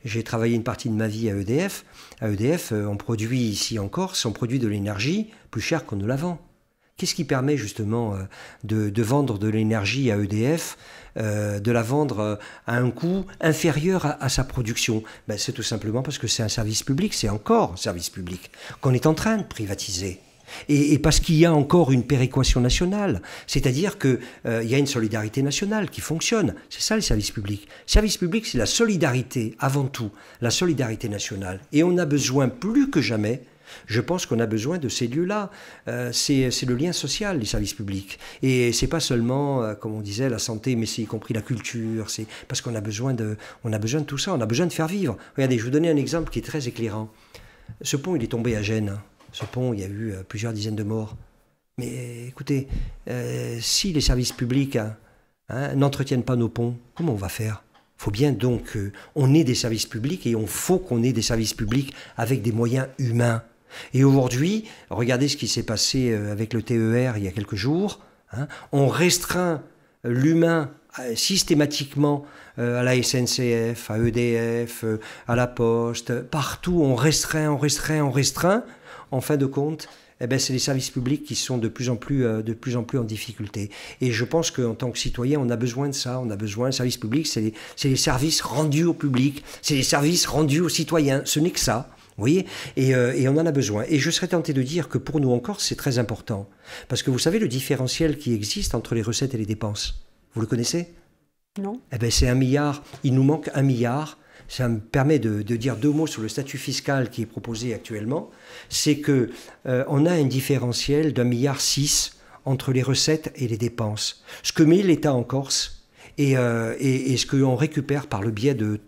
j'ai travaillé une partie de ma vie à EDF. À EDF, on produit ici en Corse, on produit de l'énergie plus chère qu'on ne la vend. Qu'est-ce qui permet justement de vendre de l'énergie à EDF, de la vendre à un coût inférieur à sa production? C'est tout simplement parce que c'est un service public, c'est encore un service public qu'on est en train de privatiser. Et parce qu'il y a encore une péréquation nationale, c'est-à-dire qu'il y a une solidarité nationale qui fonctionne. C'est ça les services publics. Service public, c'est la solidarité, avant tout, la solidarité nationale. Et on a besoin plus que jamais. Je pense qu'on a besoin de ces lieux-là. C'est le lien social, les services publics. Et c'est pas seulement, comme on disait, la santé, mais c'est y compris la culture. C'est parce qu'on a besoin de tout ça. On a besoin de faire vivre. Regardez, je vais vous donner un exemple qui est très éclairant. Ce pont, il est tombé à Gênes. Ce pont, il y a eu plusieurs dizaines de morts. Mais écoutez, si les services publics n'entretiennent pas nos ponts, comment on va faire ? Il faut bien donc qu'on ait des services publics, et il faut qu'on ait des services publics avec des moyens humains. Et aujourd'hui, regardez ce qui s'est passé avec le TER il y a quelques jours. On restreint l'humain systématiquement à la SNCF, à EDF, à la Poste. Partout, on restreint. En fin de compte, c'est les services publics qui sont de plus en plus en difficulté. Et je pense qu'en tant que citoyen, on a besoin de ça. On a besoin de services publics. C'est les services rendus au public. C'est les services rendus aux citoyens. Ce n'est que ça. Vous voyez, et on en a besoin. Et je serais tenté de dire que pour nous en Corse, c'est très important. Parce que vous savez le différentiel qui existe entre les recettes et les dépenses. Vous le connaissez? Non. C'est 1 milliard. Il nous manque 1 milliard. Ça me permet de dire 2 mots sur le statut fiscal qui est proposé actuellement. C'est que on a un différentiel d'1,6 milliard entre les recettes et les dépenses. Ce que met l'État en Corse et ce qu'on récupère par le biais de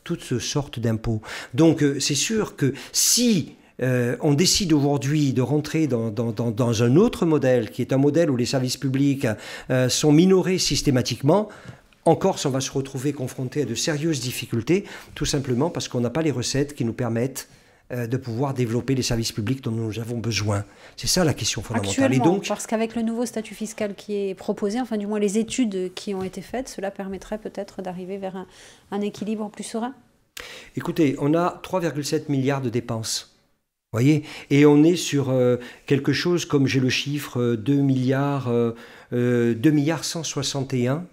toutes sortes d'impôts. Donc c'est sûr que si on décide aujourd'hui de rentrer dans un autre modèle, qui est un modèle où les services publics sont minorés systématiquement, en Corse, on va se retrouver confronté à de sérieuses difficultés, tout simplement parce qu'on n'a pas les recettes qui nous permettent de pouvoir développer les services publics dont nous avons besoin. C'est ça la question fondamentale. Actuellement, et donc, parce qu'avec le nouveau statut fiscal qui est proposé, enfin du moins les études qui ont été faites, cela permettrait peut-être d'arriver vers un équilibre plus serein. Écoutez, on a 3,7 milliards de dépenses. Voyez, et on est sur quelque chose comme, j'ai le chiffre, 2 milliards 161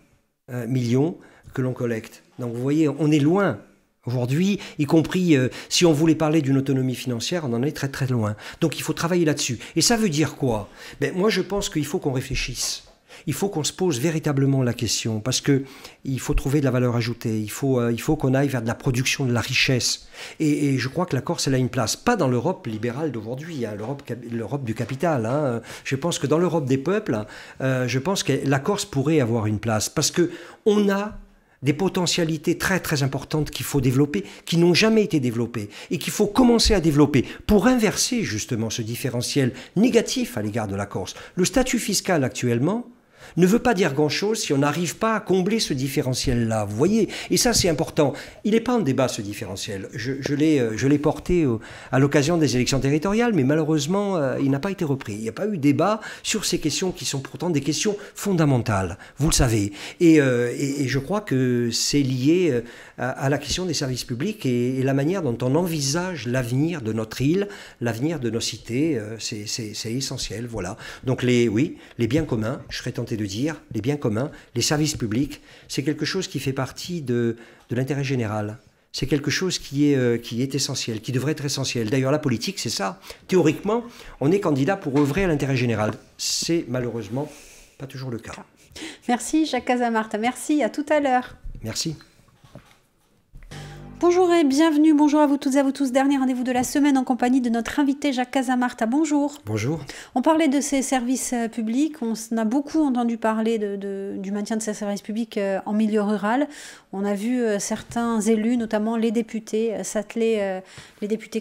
millions que l'on collecte. Donc vous voyez, on est loin. Aujourd'hui, y compris si on voulait parler d'une autonomie financière, on en est très très loin. Donc il faut travailler là-dessus. Et ça veut dire quoi? Moi je pense qu'il faut qu'on réfléchisse. Il faut qu'on se pose véritablement la question, parce qu'il faut trouver de la valeur ajoutée, il faut qu'on aille vers de la production de la richesse. Et je crois que la Corse, elle a une place, pas dans l'Europe libérale d'aujourd'hui, hein, l'Europe du capital. Hein. Je pense que dans l'Europe des peuples, je pense que la Corse pourrait avoir une place, parce qu'on a des potentialités très très importantes qu'il faut développer, qui n'ont jamais été développées, et qu'il faut commencer à développer pour inverser justement ce différentiel négatif à l'égard de la Corse. Le statut fiscal actuellement ne veut pas dire grand-chose si on n'arrive pas à combler ce différentiel-là, vous voyez. Et ça, c'est important. Il n'est pas en débat, ce différentiel. Je l'ai porté à l'occasion des élections territoriales, mais malheureusement, il n'a pas été repris. Il n'y a pas eu débat sur ces questions qui sont pourtant des questions fondamentales, vous le savez. Et je crois que c'est lié à la question des services publics et la manière dont on envisage l'avenir de notre île, l'avenir de nos cités, c'est essentiel, voilà. Donc les biens communs, je serais tenté de dire, les biens communs, les services publics, c'est quelque chose qui fait partie de l'intérêt général. C'est quelque chose qui est essentiel, qui devrait être essentiel. D'ailleurs, la politique, c'est ça. Théoriquement, on est candidat pour œuvrer à l'intérêt général. C'est malheureusement pas toujours le cas. Merci Jacques Casamarta, merci, à tout à l'heure. Merci. Bonjour et bienvenue, bonjour à vous toutes et à vous tous. Dernier rendez-vous de la semaine en compagnie de notre invité Jacques Casamarta. Bonjour. Bonjour. On parlait de ces services publics, on a beaucoup entendu parler du maintien de ces services publics en milieu rural. On a vu certains élus, notamment les députés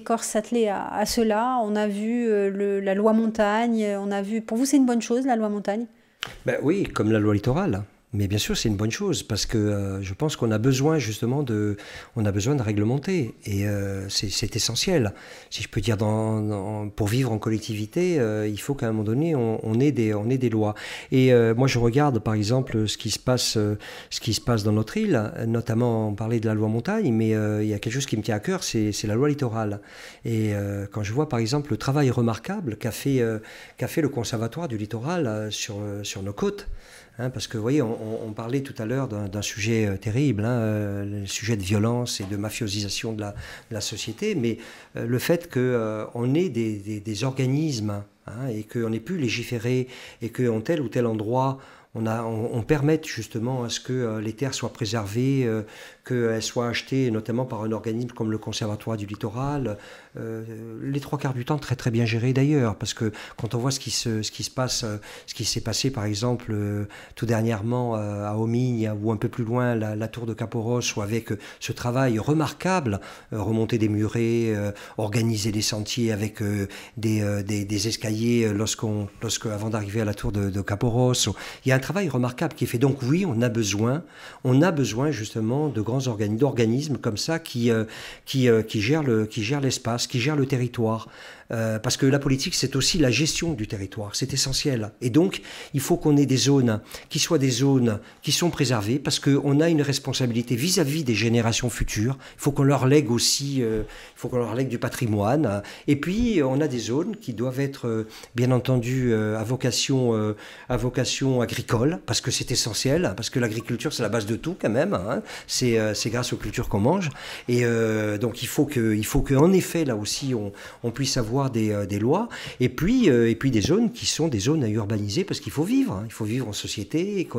corses s'atteler à cela. On a vu la loi montagne, on a vu... Pour vous, c'est une bonne chose, la loi montagne? Oui, comme la loi littorale. Mais bien sûr, c'est une bonne chose parce que je pense qu'on a besoin justement de réglementer et c'est essentiel. Si je peux dire, pour vivre en collectivité, il faut qu'à un moment donné, on ait des lois. Et moi, je regarde par exemple ce qui se passe dans notre île, notamment on parlait de la loi montagne, mais il y a quelque chose qui me tient à cœur, c'est la loi littorale. Et quand je vois par exemple le travail remarquable qu'a fait le Conservatoire du littoral sur nos côtes. Parce que, vous voyez, on parlait tout à l'heure d'un sujet terrible, le sujet de violence et de mafiosisation de la société, mais le fait qu'on ait des organismes et qu'on ait pu légiférer et qu'en tel ou tel endroit, on permette justement à ce que les terres soient préservées, qu'elles soient achetées notamment par un organisme comme le Conservatoire du littoral, les trois quarts du temps très très bien géré d'ailleurs, parce que quand on voit ce qui s'est passé par exemple tout dernièrement à Omigne ou un peu plus loin la tour de Caporos, ou avec ce travail remarquable, remonter des murets, organiser des sentiers avec des escaliers avant d'arriver à la tour de Caporos. Il y a un travail remarquable qui est fait. Donc oui, on a besoin justement de grands d'organismes comme ça qui gèrent l'espace, qui gèrent le territoire. Parce que la politique, c'est aussi la gestion du territoire, c'est essentiel. Et donc, il faut qu'on ait des zones qui soient des zones qui sont préservées, parce qu'on a une responsabilité vis-à-vis des générations futures. Il faut qu'on leur lègue aussi, du patrimoine. Et puis, on a des zones qui doivent être, bien entendu, à vocation agricole, parce que c'est essentiel, parce que l'agriculture, c'est la base de tout quand même. C'est grâce aux cultures qu'on mange. Et donc, il faut qu'en effet, là aussi, on puisse avoir des lois, et puis des zones qui sont des zones à urbaniser, parce qu'il faut vivre, il faut vivre en société, et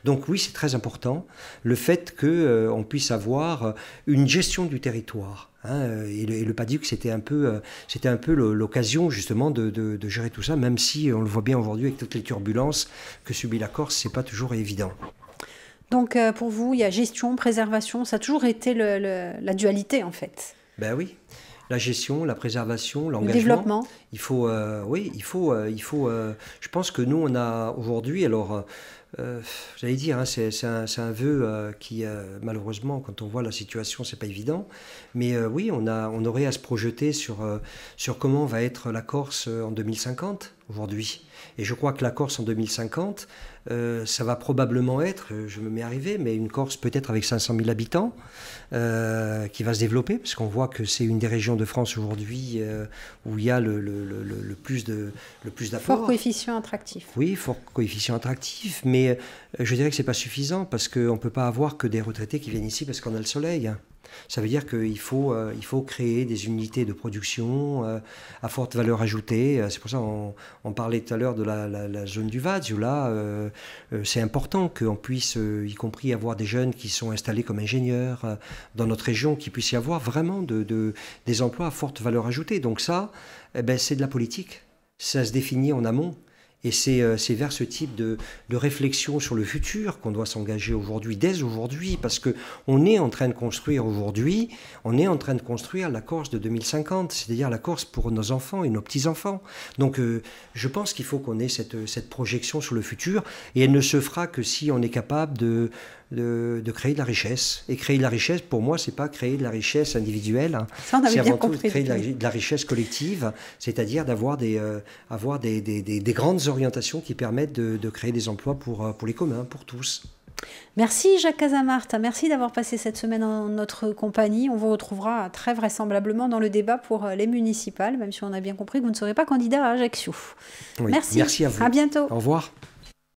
donc oui, c'est très important, le fait qu'on puisse avoir une gestion du territoire. Et le PADUC, c'était un peu l'occasion justement de gérer tout ça, même si on le voit bien aujourd'hui avec toutes les turbulences que subit la Corse, c'est pas toujours évident. Donc pour vous, il y a gestion, préservation, ça a toujours été la dualité en fait. Ben oui, la gestion, la préservation, Le l'engagement. développement. Il faut, oui, je pense que nous, on a aujourd'hui, alors, j'allais dire, hein, c'est un vœu qui, malheureusement, quand on voit la situation, c'est pas évident. Mais oui, on aurait à se projeter sur comment va être la Corse en 2050 aujourd'hui. Et je crois que la Corse en 2050, ça va probablement être, je me mets à rêver, mais une Corse peut-être avec 500 000 habitants qui va se développer, parce qu'on voit que c'est une des régions de France aujourd'hui où il y a le plus d'apports. Fort coefficient attractif. Oui, fort coefficient attractif, mais je dirais que c'est pas suffisant parce qu'on ne peut pas avoir que des retraités qui viennent ici parce qu'on a le soleil. Ça veut dire qu'il faut créer des unités de production à forte valeur ajoutée. C'est pour ça qu'on parlait tout à l'heure de la zone du Vadzio. Là, c'est important qu'on puisse, y compris avoir des jeunes qui sont installés comme ingénieurs dans notre région, qu'il puisse y avoir vraiment des emplois à forte valeur ajoutée. Donc ça, c'est de la politique. Ça se définit en amont. Et c'est vers ce type de réflexion sur le futur qu'on doit s'engager aujourd'hui, dès aujourd'hui, parce qu'on est en train de construire aujourd'hui, on est en train de construire la Corse de 2050, c'est-à-dire la Corse pour nos enfants et nos petits-enfants. Donc je pense qu'il faut qu'on ait cette projection sur le futur, et elle ne se fera que si on est capable de créer de la richesse. Et créer de la richesse, pour moi, c'est pas créer de la richesse individuelle, hein. Ça, on avait C'est bien avant tout compris. créer de la richesse collective, c'est-à-dire d'avoir des grandes orientations qui permettent de créer des emplois pour les communs, pour tous. Merci Jacques Casamarta, merci d'avoir passé cette semaine en notre compagnie. On vous retrouvera très vraisemblablement dans le débat pour les municipales, même si on a bien compris que vous ne serez pas candidat à Ajaccio. Oui, Merci, merci à vous. À bientôt. Au revoir.